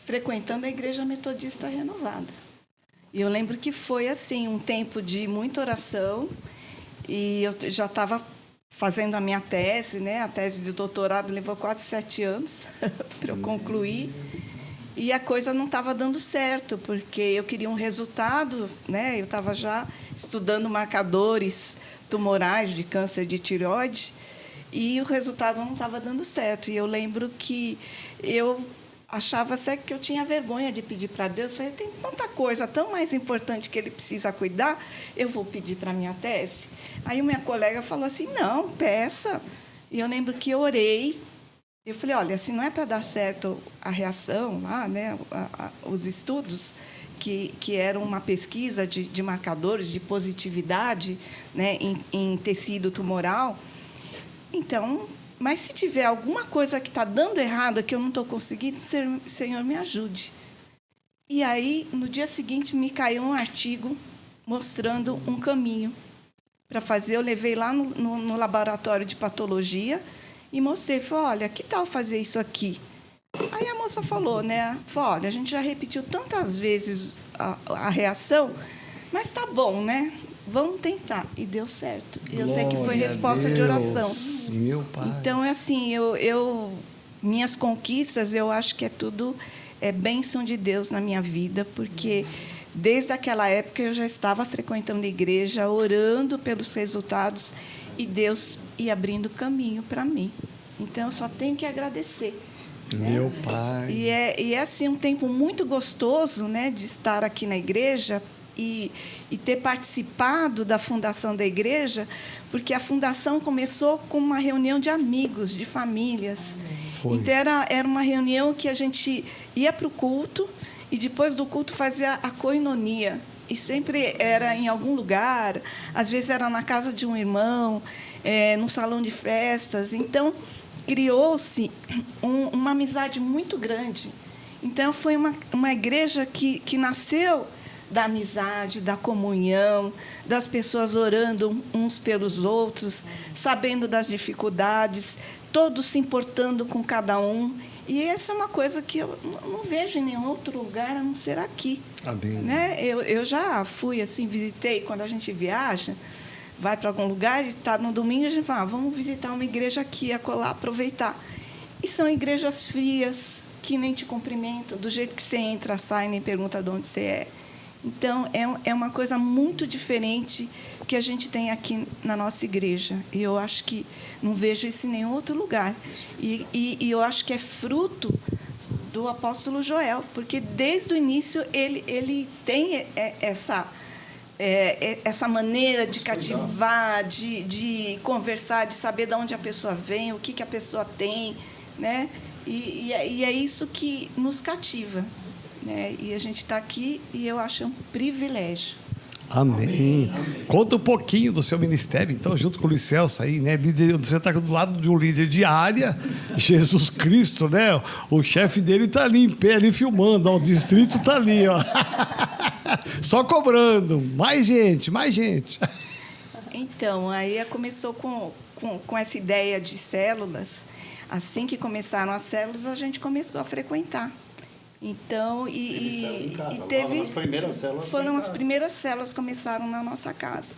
frequentando a Igreja Metodista Renovada. E eu lembro que foi assim, um tempo de muita oração, e eu já estava fazendo a minha tese, né? A tese de doutorado levou quase 7 anos para eu concluir. E a coisa não estava dando certo, porque eu queria um resultado, né? Eu estava já estudando marcadores tumorais de câncer de tireoide, e o resultado não estava dando certo. E eu lembro que eu achava até que eu tinha vergonha de pedir para Deus. Falei, tem tanta coisa tão mais importante que ele precisa cuidar, eu vou pedir para a minha tese. Aí minha colega falou assim, não, peça. E eu lembro que eu orei, Eu falei, olha, se não é para dar certo a reação lá, né, os estudos, que eram uma pesquisa de marcadores de positividade, né, em tecido tumoral, então, mas se tiver alguma coisa que está dando errado, que eu não estou conseguindo, Senhor, me ajude. E aí, no dia seguinte, me caiu um artigo mostrando um caminho para fazer. Eu levei lá no laboratório de patologia e mostrei, falei, olha, que tal fazer isso aqui? Aí a moça falou, né? Falou, olha, a gente já repetiu tantas vezes a reação, mas tá bom, né? Vamos tentar. E deu certo. Eu sei que foi resposta de oração. Meu pai. Então, é assim, minhas conquistas, eu acho que é tudo bênção de Deus na minha vida, porque desde aquela época eu já estava frequentando a igreja, orando pelos resultados, e Deus ia abrindo caminho para mim. Então, eu só tenho que agradecer. Meu pai. E é assim, um tempo muito gostoso, né, de estar aqui na igreja e ter participado da fundação da igreja, porque a fundação começou com uma reunião de amigos, de famílias. Foi. Então, era uma reunião que a gente ia para o culto e, depois do culto, fazia a coinonia. E sempre era em algum lugar, às vezes era na casa de um irmão, num salão de festas. Então, criou-se uma amizade muito grande. Então, foi uma igreja que nasceu da amizade, da comunhão, das pessoas orando uns pelos outros, sabendo das dificuldades, todos se importando com cada um. E essa é uma coisa que eu não vejo em nenhum outro lugar, a não ser aqui. Amém. Né? Eu já fui, assim, visitei, quando a gente viaja, vai para algum lugar e está no domingo, a gente fala, vamos visitar uma igreja aqui, acolá, aproveitar. E são igrejas frias, que nem te cumprimentam, do jeito que você entra, sai, nem pergunta de onde você é. Então, é uma coisa muito diferente que a gente tem aqui na nossa igreja. E eu acho que não vejo isso em nenhum outro lugar. E eu acho que é fruto do apóstolo Joel, porque desde o início ele tem essa maneira de cativar, de conversar, de saber de onde a pessoa vem, o que a pessoa tem, né? E é isso que nos cativa. Né? E a gente está aqui e eu acho um privilégio. Amém. Conta um pouquinho do seu ministério, então, junto com o Luiz Celso aí, né? Você está do lado de um líder de área, Jesus Cristo, né? O chefe dele está ali em pé, ali filmando, ó, o distrito está ali, ó. Só cobrando. Mais gente, mais gente. Então, aí começou com essa ideia de células. Assim que começaram as células, a gente começou a frequentar. Então, teve. Foram as primeiras células que começaram na nossa casa.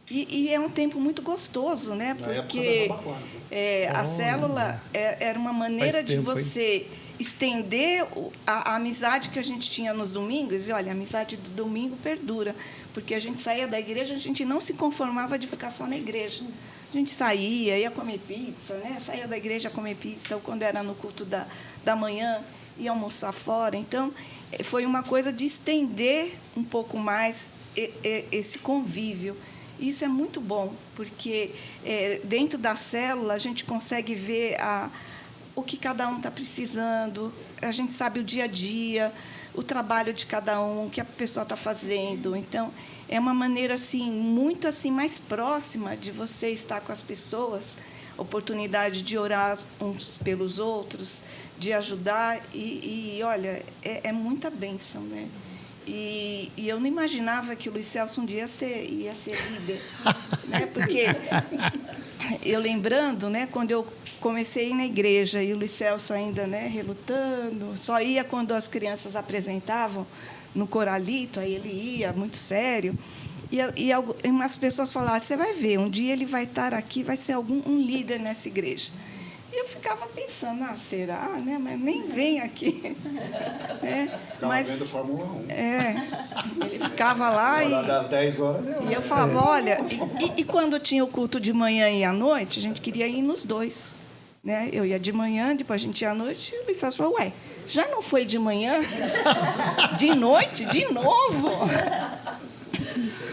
E é um tempo muito gostoso, né? Porque a célula era uma maneira de você estender a amizade que a gente tinha nos domingos. E olha, a amizade do domingo perdura, porque a gente saía da igreja, a gente não se conformava de ficar só na igreja. A gente saía, ia comer pizza, né? Saía da igreja a comer pizza, ou quando era no culto da manhã, ia almoçar fora. Então, foi uma coisa de estender um pouco mais esse convívio. E isso é muito bom, porque dentro da célula a gente consegue ver o que cada um está precisando, a gente sabe o dia a dia, o trabalho de cada um, o que a pessoa está fazendo. Então, é uma maneira assim, muito assim, mais próxima de você estar com as pessoas, oportunidade de orar uns pelos outros, de ajudar, e olha, é muita bênção, né? E eu não imaginava que o Luiz Celso um dia ia ser líder, né? Porque eu lembrando, né, quando eu comecei a ir na igreja e o Luiz Celso ainda, né, relutando, só ia quando as crianças apresentavam no coralito, aí ele ia muito sério. E umas pessoas falavam, você vai ver, um dia ele vai estar aqui, vai ser um líder nessa igreja. E eu ficava pensando, será? Né? Mas nem vem aqui. Ficava vendo Fórmula 1. Ele ficava lá das 10 horas. E eu falava, olha, e quando tinha o culto de manhã e à noite, a gente queria ir nos dois. Né? Eu ia de manhã, depois a gente ia à noite, e o Luiz Celso falou, já não foi de manhã? De noite? De novo?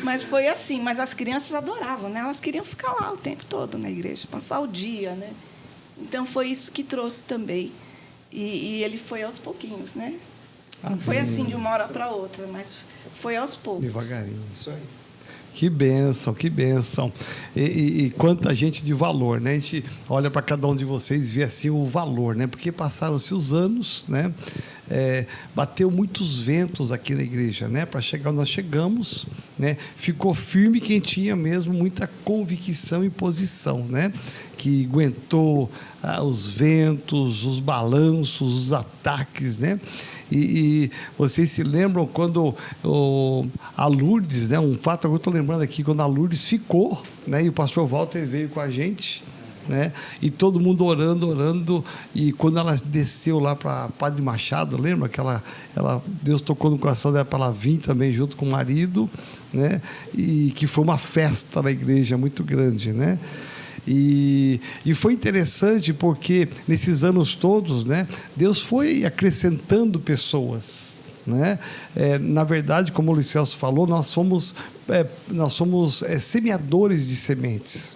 Mas foi assim, mas as crianças adoravam, né? Elas queriam ficar lá o tempo todo na igreja, passar o dia, né? Então, foi isso que trouxe também. E ele foi aos pouquinhos, né? Não foi assim de uma hora para outra, mas foi aos poucos. Devagarinho. Isso aí. Que bênção, que bênção. E quanta gente de valor, né? A gente olha para cada um de vocês e vê assim o valor, né? Porque passaram-se os anos, né? Bateu muitos ventos aqui na igreja, né? Para chegar onde nós chegamos, né? Ficou firme quem tinha mesmo muita convicção e posição, né? Que aguentou os ventos, os balanços, os ataques, né? E vocês se lembram quando a Lourdes, né? Um fato que eu estou lembrando aqui, quando a Lourdes ficou, né? E o pastor Walter veio com a gente, né? E todo mundo orando, e quando ela desceu lá para Padre Machado, lembra que Deus tocou no coração dela para ela vir também junto com o marido, né? E que foi uma festa na igreja muito grande, né? E foi interessante porque nesses anos todos, né, Deus foi acrescentando pessoas, né? Na verdade, como o Luiz Celso falou, nós somos semeadores de sementes,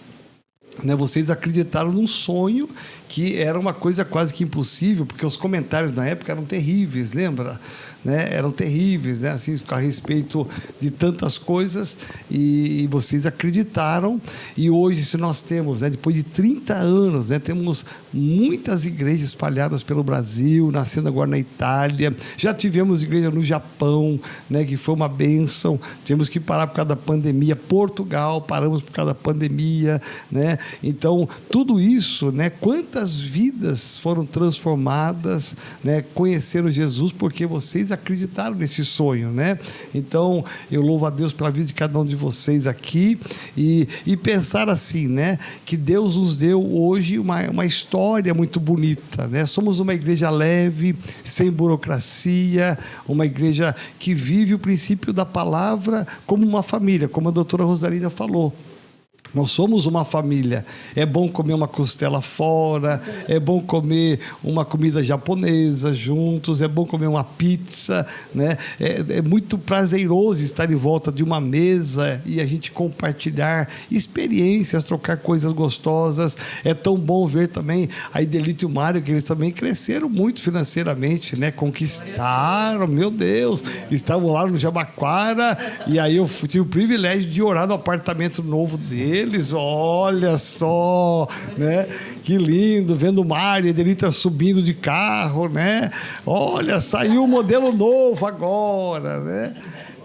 né? Vocês acreditaram num sonho que era uma coisa quase que impossível, porque os comentários na época eram terríveis, lembra? Né? Eram terríveis, né? Assim, a respeito de tantas coisas, e vocês acreditaram, e hoje, se nós temos, né, depois de 30 anos, né, temos muitas igrejas espalhadas pelo Brasil, nascendo agora na Itália, já tivemos igreja no Japão, né, que foi uma bênção, tivemos que parar por causa da pandemia, Portugal, paramos por causa da pandemia, né? Então, tudo isso, né, quantas vidas foram transformadas, né, conheceram Jesus porque vocês acreditaram nesse sonho, né? Então, eu louvo a Deus pela vida de cada um de vocês aqui, e pensar assim, né, que Deus nos deu hoje uma história muito bonita, né? Somos uma igreja leve, sem burocracia, uma igreja que vive o princípio da palavra como uma família, como a doutora Rosalina falou. Nós somos uma família. É bom comer uma costela fora, é bom comer uma comida japonesa juntos, é bom comer uma pizza, né? É muito prazeroso estar em volta de uma mesa e a gente compartilhar experiências, trocar coisas gostosas. É tão bom ver também a Idelito e o Mário, que eles também cresceram muito financeiramente, né? Conquistaram, meu Deus, estavam lá no Jabaquara, e aí eu tive o privilégio de orar no apartamento novo deles. Olha só, né? Que lindo, vendo o Mário e a Edelita subindo de carro, né? Olha, saiu um modelo novo agora, né?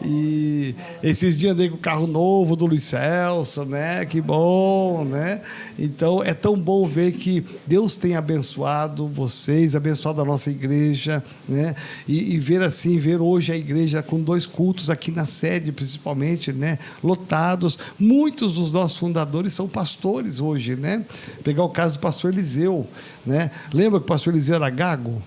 E esses dias andei com o carro novo do Luiz Celso, né? Que bom, né? Então, é tão bom ver que Deus tem abençoado vocês, abençoado a nossa igreja, né? E ver assim, ver hoje a igreja com 2 cultos aqui na sede, principalmente, né? Lotados. Muitos dos nossos fundadores são pastores hoje, né? Pegar o caso do pastor Eliseu, né? Lembra que o pastor Eliseu era gago?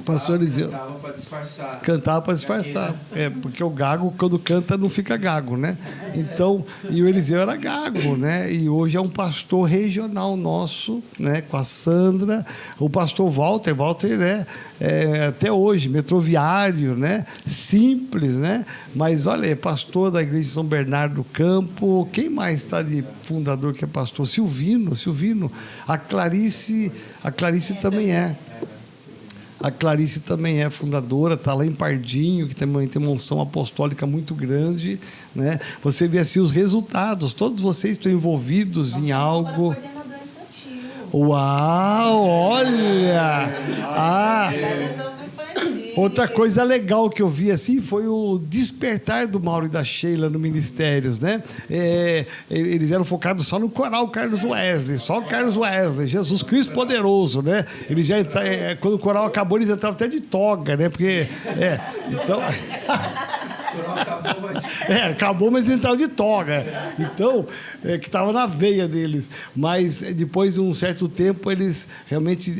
Pastor Eliseu cantava para disfarçar. Cantava para disfarçar. Porque o gago, quando canta, não fica gago, né? Então, e o Eliseu era gago, né? E hoje é um pastor regional nosso, né? Com a Sandra. O pastor Walter, né? Até hoje, metroviário, né? Simples, né? Mas, olha, é pastor da igreja de São Bernardo do Campo. Quem mais está de fundador que é pastor? Silvino. A Clarice também é. A Clarice também é fundadora, está lá em Pardinho, que também tem uma unção apostólica muito grande, né? Você vê assim os resultados, todos vocês estão envolvidos em algo. Uau, olha! Outra coisa legal que eu vi assim foi o despertar do Mauro e da Sheila no Ministérios, né? Eles eram focados só no coral Carlos Wesley, só o Carlos Wesley, Jesus Cristo poderoso, né? Eles já quando o coral acabou, eles entravam até de toga, né? Porque então acabou, mas entraram de toga. Então, que estava na veia deles. Mas depois de um certo tempo, eles realmente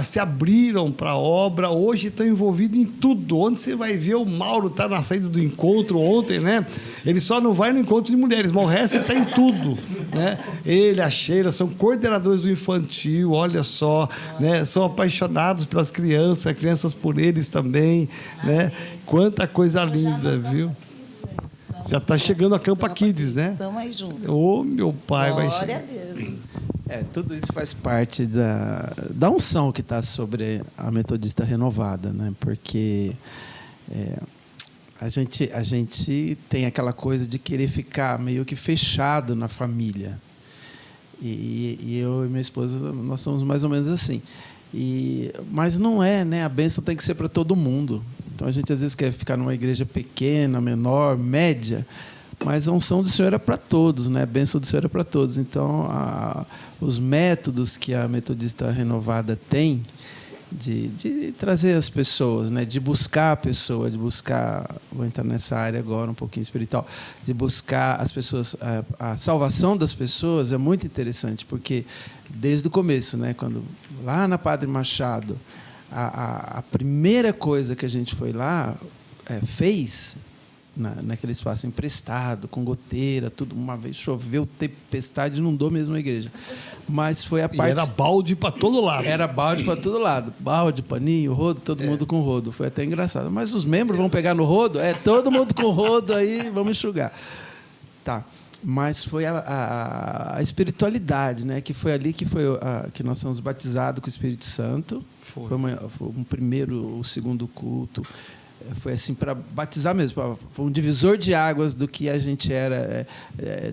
se abriram para a obra. Hoje estão envolvidos em tudo. Onde você vai ver, o Mauro está na saída do encontro ontem, né? Ele só não vai no encontro de mulheres, mas o resto ele está em tudo, né? Ele, a Sheila, são coordenadores do infantil, olha só, né? São apaixonados pelas crianças por eles também, né? Quanta coisa linda, viu? Já está chegando a Campa Kids, né? Estamos aí juntos. Ô, meu pai, vai Glória chegar. a Deus. Tudo isso faz parte da unção que está sobre a Metodista Renovada, né? Porque a gente tem aquela coisa de querer ficar meio que fechado na família. E eu e minha esposa, nós somos mais ou menos assim. Mas não é, né? A bênção tem que ser para todo mundo. Então, a gente às vezes quer ficar numa igreja pequena, menor, média, mas a unção do Senhor é para todos, né? A bênção do Senhor é para todos. Então, os métodos que a Metodista Renovada tem de trazer as pessoas, né? De buscar a pessoa, de buscar, vou entrar nessa área agora um pouquinho espiritual, de buscar as pessoas, a salvação das pessoas é muito interessante, porque desde o começo, né? Quando lá na Padre Machado, a primeira coisa que a gente foi lá, fez naquele espaço emprestado, com goteira, tudo. Uma vez choveu, tempestade, inundou mesmo a igreja. Mas foi a parte... era balde para todo lado. Era balde para todo lado. Balde, paninho, rodo, todo mundo com rodo. Foi até engraçado. Mas os membros vão pegar no rodo? Todo mundo com rodo aí, vamos enxugar. Tá. Mas foi a espiritualidade, né? Que foi ali que nós fomos batizados com o Espírito Santo. Foi um primeiro, o segundo culto. Foi assim para batizar mesmo. Foi um divisor de águas do que a gente era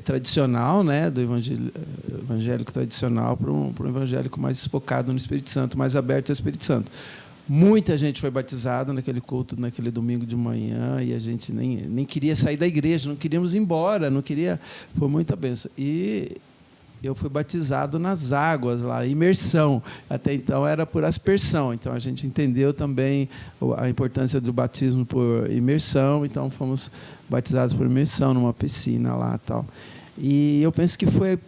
tradicional, né? Do evangélico tradicional para um evangélico mais focado no Espírito Santo, mais aberto ao Espírito Santo. Muita gente foi batizada naquele culto, naquele domingo de manhã, e a gente nem queria sair da igreja, não queríamos ir embora, não queria. Foi muita bênção. E eu fui batizado nas águas lá, imersão. Até então era por aspersão. Então a gente entendeu também a importância do batismo por imersão. Então fomos batizados por imersão numa piscina lá, tal. E eu penso que foi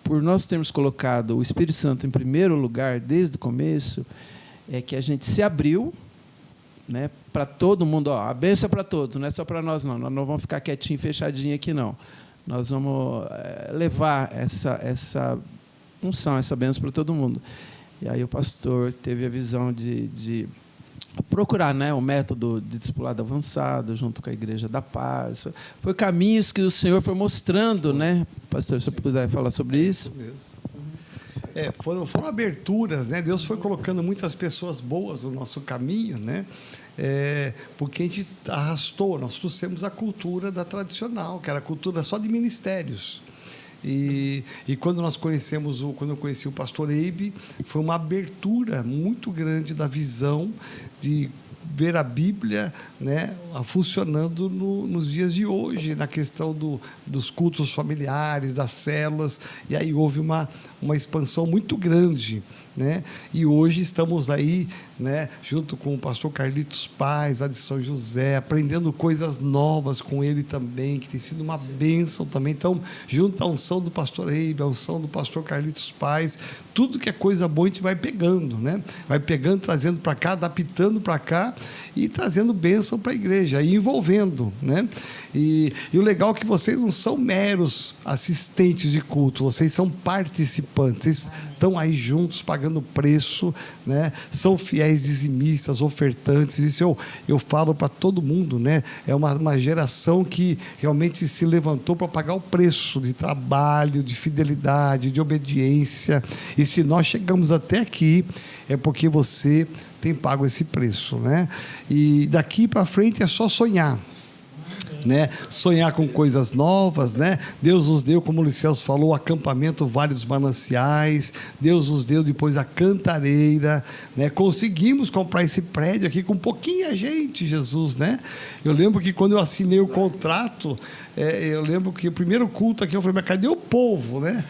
por nós termos colocado o Espírito Santo em primeiro lugar desde o começo, que a gente se abriu, né, para todo mundo. A bênção é para todos, não é só para nós não. Nós não vamos ficar quietinho, fechadinho aqui não. Nós vamos levar essa unção, essa bênção para todo mundo. E aí o pastor teve a visão de procurar, né, o método de discipulado avançado junto com a Igreja da Paz. Foi caminhos que o Senhor foi mostrando, né? Pastor, se você puder falar sobre isso. Foram aberturas, né? Deus foi colocando muitas pessoas boas no nosso caminho, né? Porque a gente arrastou, nós trouxemos a cultura da tradicional, que era a cultura só de ministérios. E quando eu conheci o pastor Eibe, foi uma abertura muito grande da visão de ver a Bíblia, né, funcionando nos dias de hoje, na questão dos cultos familiares, das células, e aí houve uma expansão muito grande, né? E hoje estamos aí, né, junto com o pastor Carlitos Paz, lá de São José, aprendendo coisas novas com ele também, que tem sido uma bênção também. Então, junto à unção do pastor Eibe, à unção do pastor Carlitos Paz, tudo que é coisa boa a gente vai pegando, né? Vai pegando, trazendo para cá, adaptando para cá e trazendo bênção para a igreja, e envolvendo, né? E o legal é que vocês não são meros assistentes de culto, vocês são participantes, vocês estão aí juntos, pagando preço, né? São fiéis dizimistas, ofertantes. Isso eu falo para todo mundo, né? É uma geração que realmente se levantou para pagar o preço de trabalho, de fidelidade, de obediência. E se nós chegamos até aqui, é porque você tem pago esse preço, né? E daqui para frente é só sonhar, né? Sonhar com coisas novas, né? Deus nos deu, como o Licelso falou, o acampamento Vale dos Mananciais. Deus nos deu depois a Cantareira, né? Conseguimos comprar esse prédio aqui com pouquinha gente, Jesus, né? Eu lembro que quando eu assinei o contrato, eu lembro que o primeiro culto aqui eu falei, mas cadê o povo, né?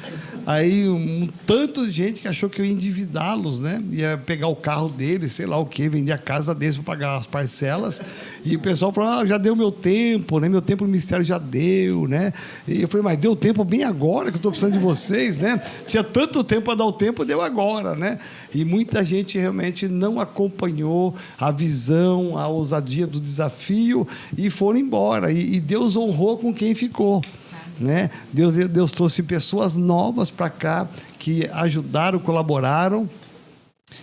Aí um tanto de gente que achou que eu ia endividá-los, né? Ia pegar o carro deles, sei lá o quê, vender a casa deles para pagar as parcelas. E o pessoal falou, já deu meu tempo, né? Meu tempo no ministério já deu, né? E eu falei, mas deu tempo bem agora que eu estou precisando de vocês, né? Tinha tanto tempo para dar o tempo, deu agora, né? E muita gente realmente não acompanhou a visão, a ousadia do desafio e foram embora. E Deus honrou com quem ficou, né? Deus trouxe pessoas novas para cá que ajudaram, colaboraram.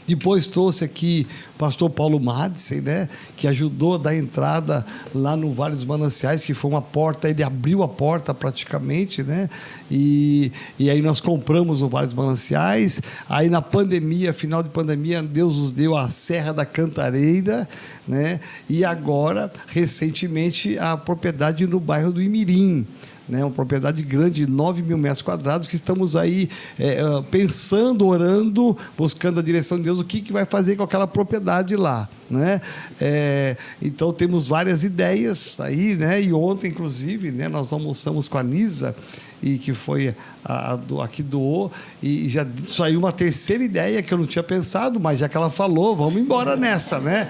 Depois trouxe aqui o pastor Paulo Madsen, né, que ajudou a dar entrada lá no Vale dos Mananciais, que foi uma porta, ele abriu a porta praticamente, né, e aí nós compramos o Vale dos Mananciais. Aí na pandemia, final de pandemia, Deus nos deu a Serra da Cantareira, né, e agora, recentemente, a propriedade no bairro do Imirim, né, uma propriedade grande, de 9 mil metros quadrados, que estamos aí pensando, orando, buscando a direção de Deus, o que vai fazer com aquela propriedade lá, né? Então, temos várias ideias aí, né? E ontem, inclusive, né, nós almoçamos com a Nisa, e que foi aqui doou, e já saiu uma terceira ideia que eu não tinha pensado, mas já que ela falou, vamos embora nessa, né?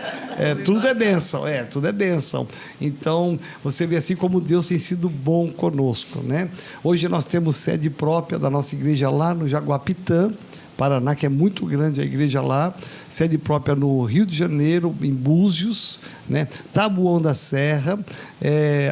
Tudo é bênção, tudo é bênção. Então, você vê assim como Deus tem sido bom conosco, né? Hoje nós temos sede própria da nossa igreja lá no Jaguapitã, Paraná, que é muito grande a igreja lá, sede própria no Rio de Janeiro, em Búzios, né? Taboão da Serra,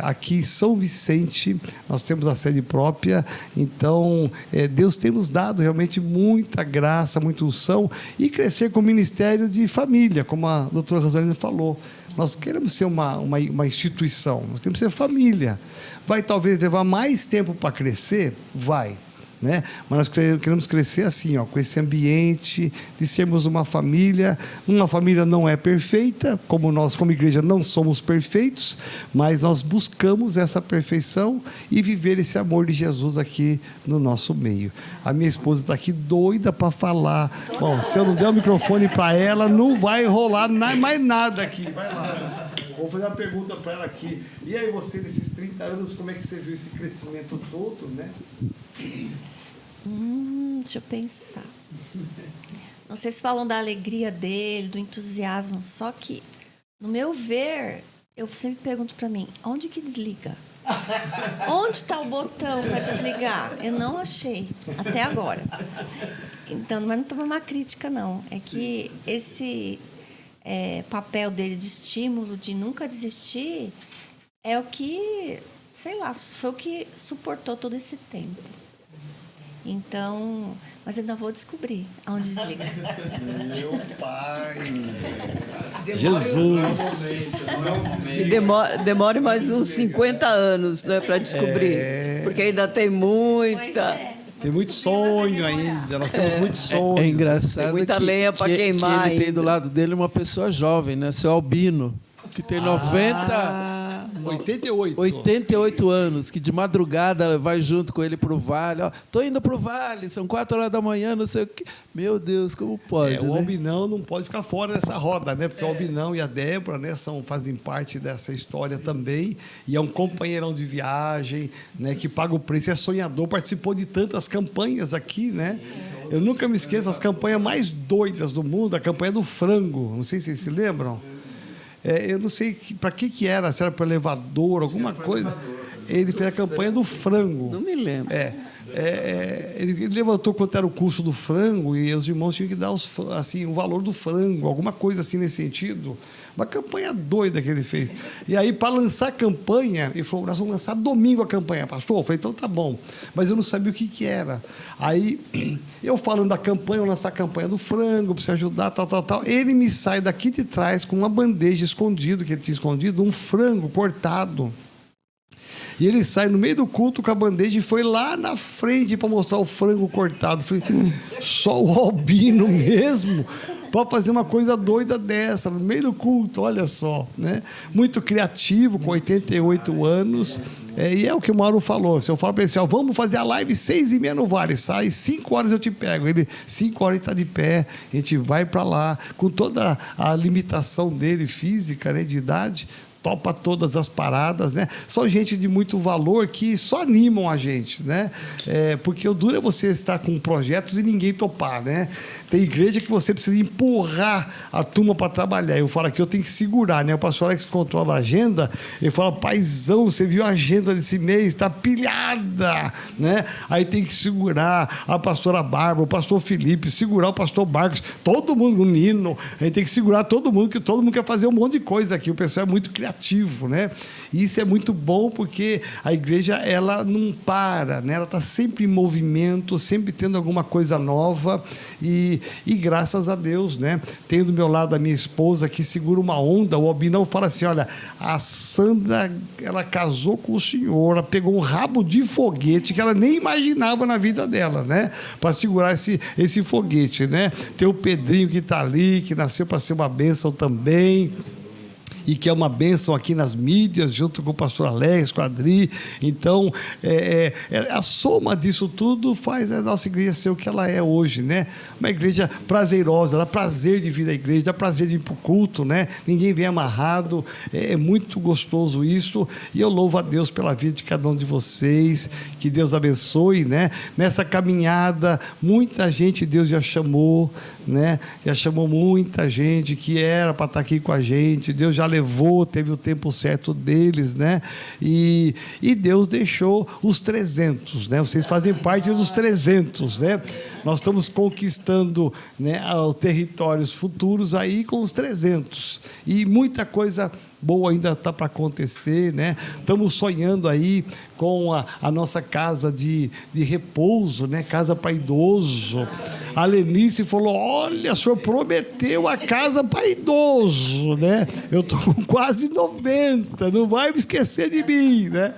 aqui em São Vicente, nós temos a sede própria. Então, Deus tem nos dado realmente muita graça, muita unção, e crescer com o ministério de família, como a doutora Rosalina falou. Nós queremos ser uma instituição, nós queremos ser família. Vai talvez levar mais tempo para crescer? Vai. Né? Mas nós queremos crescer assim, com esse ambiente de sermos uma família. Uma família não é perfeita, como nós como igreja não somos perfeitos, mas nós buscamos essa perfeição e viver esse amor de Jesus aqui no nosso meio. A minha esposa está aqui doida para falar. Bom, se eu não der o microfone para ela, não vai rolar mais nada aqui. Vai lá. Vou fazer uma pergunta para ela aqui. E aí, você, nesses 30 anos, como é que você viu esse crescimento todo, né? Deixa eu pensar. Não sei se falam da alegria dele, do entusiasmo, só que, no meu ver, eu sempre pergunto para mim, onde que desliga? Onde está o botão para desligar? Eu não achei, até agora. Então, mas não é uma crítica, não. É que esse papel dele de estímulo, de nunca desistir, é o que, sei lá, foi o que suportou todo esse tempo. Então, mas ainda vou descobrir aonde desliga. Meu pai! Jesus! E demore mais uns 50 anos, né, para descobrir. Porque ainda tem muita... Tem muito sonho ainda, nós temos muitos sonhos. É engraçado tem muita lenha para queimar que ele tem ainda. do lado dele uma pessoa jovem, né? Seu Albino, que tem 88 anos, que de madrugada vai junto com ele para o Vale. Estou indo para o Vale, são 4 horas da manhã, não sei o quê. Meu Deus, como pode, O né? Albinão não pode ficar fora dessa roda, né? Porque o Albinão e a Débora, né, fazem parte dessa história também. E é um companheirão de viagem, né, que paga o preço, é sonhador, participou de tantas campanhas aqui, né? Eu nunca me esqueço as campanhas mais doidas do mundo, a campanha do frango. Não sei se vocês se lembram. Eu não sei para que era, se era para elevador, alguma coisa. Ele fez a campanha do frango. Não me lembro. Ele levantou quanto era o custo do frango e os irmãos tinham que dar o valor do frango, alguma coisa assim nesse sentido. Uma campanha doida que ele fez. E aí, para lançar a campanha, ele falou, nós vamos lançar domingo a campanha, pastor. Eu falei, então tá bom. Mas eu não sabia o que era. Aí, eu falando da campanha, eu lançar a campanha do frango, para você ajudar, tal. Ele me sai daqui de trás com uma bandeja escondida, que ele tinha escondido, um frango cortado. E ele sai no meio do culto com a bandeja e foi lá na frente para mostrar o frango cortado. Falei, só o Albino mesmo para fazer uma coisa doida dessa, no meio do culto, olha só, né? Muito criativo, com 88 anos. E é o que o Mauro falou. Se eu falo para ele assim, vamos fazer a live 6h30 no Vale, sai 5 horas eu te pego. Ele, 5 horas ele está de pé, a gente vai para lá, com toda a limitação dele física, né, de idade, topa todas as paradas, né? Só gente de muito valor que só animam a gente, né? Porque o duro é você estar com projetos e ninguém topar, né? Tem igreja que você precisa empurrar a turma para trabalhar. Eu falo aqui, eu tenho que segurar, né? O pastor Alex controla a agenda, ele fala, paizão, você viu a agenda desse mês? Está pilhada, né? Aí tem que segurar a pastora Bárbara, o pastor Felipe, segurar o pastor Marcos, todo mundo, o Nino, a gente tem que segurar todo mundo, que todo mundo quer fazer um monte de coisa aqui. O pessoal é muito criativo, né? E isso é muito bom porque a igreja, ela não para, né? Ela está sempre em movimento, sempre tendo alguma coisa nova. E E graças a Deus, né? Tenho do meu lado a minha esposa que segura uma onda. O Albinão fala assim, olha, a Sandra, ela casou com o senhor, ela pegou um rabo de foguete que ela nem imaginava na vida dela, né? Para segurar esse foguete, né? Tem o Pedrinho que está ali, que nasceu para ser uma bênção também, e que é uma bênção aqui nas mídias, junto com o pastor Alex, com a Adri. Então, a soma disso tudo faz a nossa igreja ser o que ela é hoje, né? Uma igreja prazerosa, dá prazer de vir à igreja, dá prazer de ir para o culto, né? Ninguém vem amarrado, é muito gostoso isso, e eu louvo a Deus pela vida de cada um de vocês, que Deus abençoe, né? Nessa caminhada, muita gente Deus já chamou, né? Já chamou muita gente que era para estar aqui com a gente, Deus já levou, teve o tempo certo deles, né? E Deus deixou os 300, né? Vocês fazem parte dos 300, né? Nós estamos conquistando, né, os territórios futuros aí com os 300. E muita coisa boa ainda está para acontecer, né? Estamos sonhando aí com a nossa casa de repouso, né? Casa para idoso. A Lenice falou, olha, o senhor prometeu a casa para idoso, né? Eu estou com quase 90, não vai me esquecer de mim, né?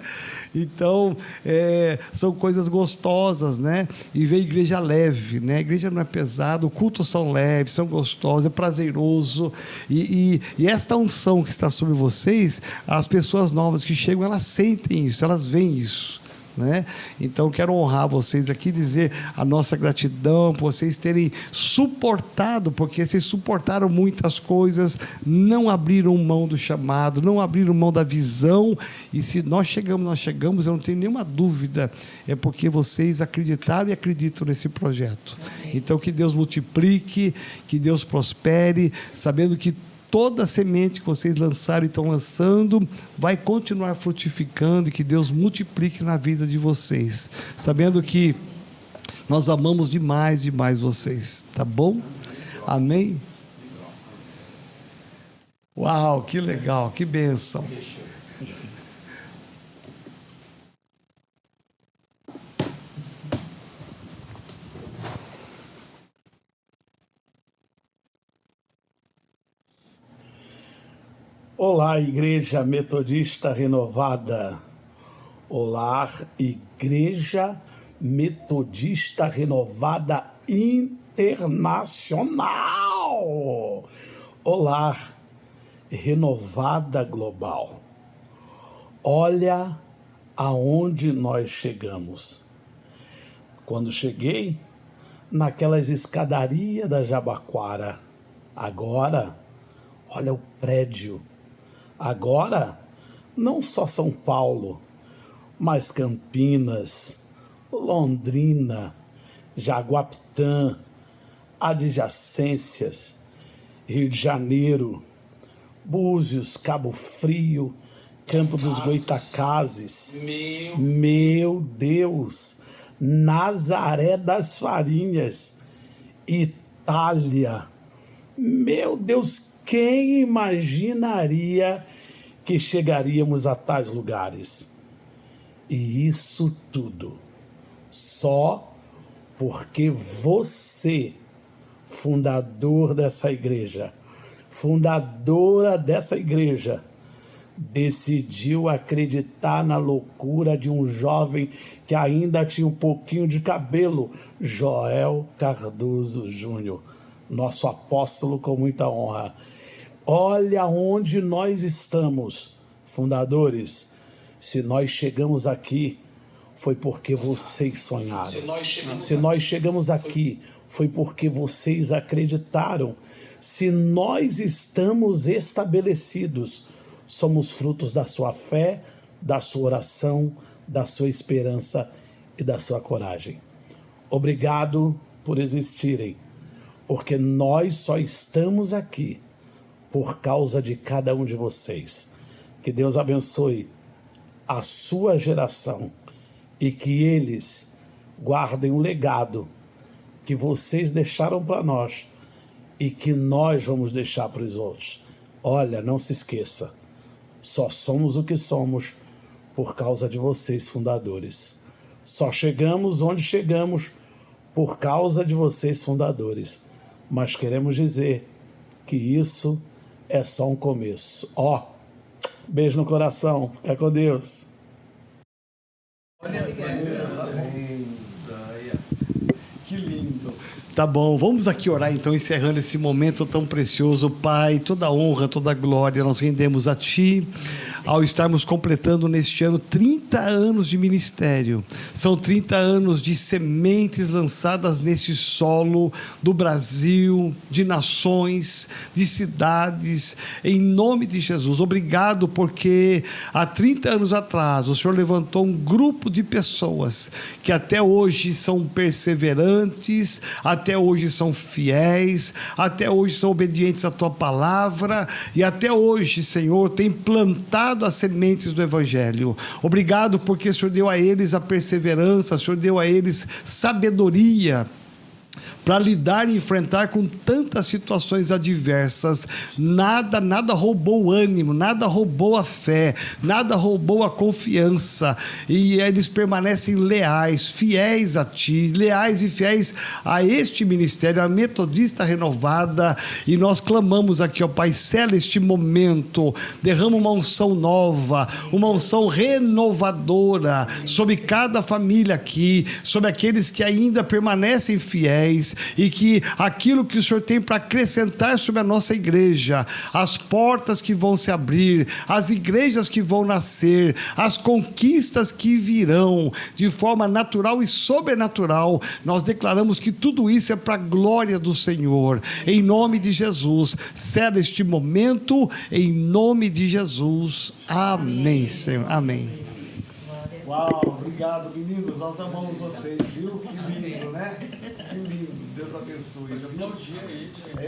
Então, são coisas gostosas, né? E ver a igreja leve, né? A igreja não é pesada, os cultos são leves, são gostosos, é prazeroso. E esta unção que está sobre vocês, as pessoas novas que chegam, elas sentem isso, elas veem isso, né? Então, quero honrar vocês aqui, dizer a nossa gratidão por vocês terem suportado, porque vocês suportaram muitas coisas, não abriram mão do chamado, não abriram mão da visão, e se nós chegamos, eu não tenho nenhuma dúvida, é porque vocês acreditaram e acreditam nesse projeto. Então, que Deus multiplique, que Deus prospere, sabendo que toda a semente que vocês lançaram e estão lançando vai continuar frutificando, e que Deus multiplique na vida de vocês, sabendo que nós amamos demais, demais vocês, tá bom? Amém? Uau, que legal, que bênção. Olá, Igreja Metodista Renovada. Olá, Igreja Metodista Renovada Internacional. Olá, Renovada Global. Olha aonde nós chegamos. Quando cheguei, naquelas escadarias da Jabaquara, agora, olha o prédio. Agora, não só São Paulo, mas Campinas, Londrina, Jaguapitã, adjacências, Rio de Janeiro, Búzios, Cabo Frio, Campo dos Goitacazes, meu Deus, Nazaré das Farinhas, Itália, meu Deus, quem imaginaria que chegaríamos a tais lugares? E isso tudo só porque você, fundador dessa igreja, fundadora dessa igreja, decidiu acreditar na loucura de um jovem que ainda tinha um pouquinho de cabelo, Joel Cardoso Júnior, nosso apóstolo com muita honra. Olha onde nós estamos, fundadores. Se nós chegamos aqui, foi porque vocês sonharam. Se nós chegamos aqui, foi porque vocês acreditaram. Se nós estamos estabelecidos, somos frutos da sua fé, da sua oração, da sua esperança e da sua coragem. Obrigado por existirem, porque nós só estamos aqui por causa de cada um de vocês. Que Deus abençoe a sua geração e que eles guardem o legado que vocês deixaram para nós e que nós vamos deixar para os outros. Olha, não se esqueça, só somos o que somos por causa de vocês, fundadores. Só chegamos onde chegamos por causa de vocês fundadores. Mas queremos dizer que isso é só um começo. Ó, beijo no coração. Fica com Deus. Que lindo. Tá bom, vamos aqui orar então, encerrando esse momento tão precioso. Pai, toda honra, toda glória nós rendemos a Ti, ao estarmos completando neste ano 30 anos de ministério. São 30 anos de sementes lançadas neste solo do Brasil, de nações, de cidades, em nome de Jesus. Obrigado, porque há 30 anos atrás o Senhor levantou um grupo de pessoas que até hoje são perseverantes, até hoje são fiéis, até hoje são obedientes à Tua palavra e até hoje, Senhor, tem plantado as sementes do Evangelho. Obrigado porque o Senhor deu a eles a perseverança, o Senhor deu a eles sabedoria para lidar e enfrentar com tantas situações adversas. Nada roubou o ânimo, nada roubou a fé, nada roubou a confiança, e eles permanecem leais, fiéis a Ti, leais e fiéis a este ministério, a Metodista Renovada, e nós clamamos aqui, ó Pai, sela este momento, derrama uma unção nova, uma unção renovadora sobre cada família aqui, sobre aqueles que ainda permanecem fiéis, e que aquilo que o Senhor tem para acrescentar sobre a nossa igreja, as portas que vão se abrir, as igrejas que vão nascer, as conquistas que virão de forma natural e sobrenatural, nós declaramos que tudo isso é para a glória do Senhor, em nome de Jesus. Sela este momento, em nome de Jesus. Amém, Senhor. Amém. Uau, obrigado, meninos. Nós amamos vocês, viu? Que lindo, né? Que lindo. Deus abençoe. Aplaudir aí, gente.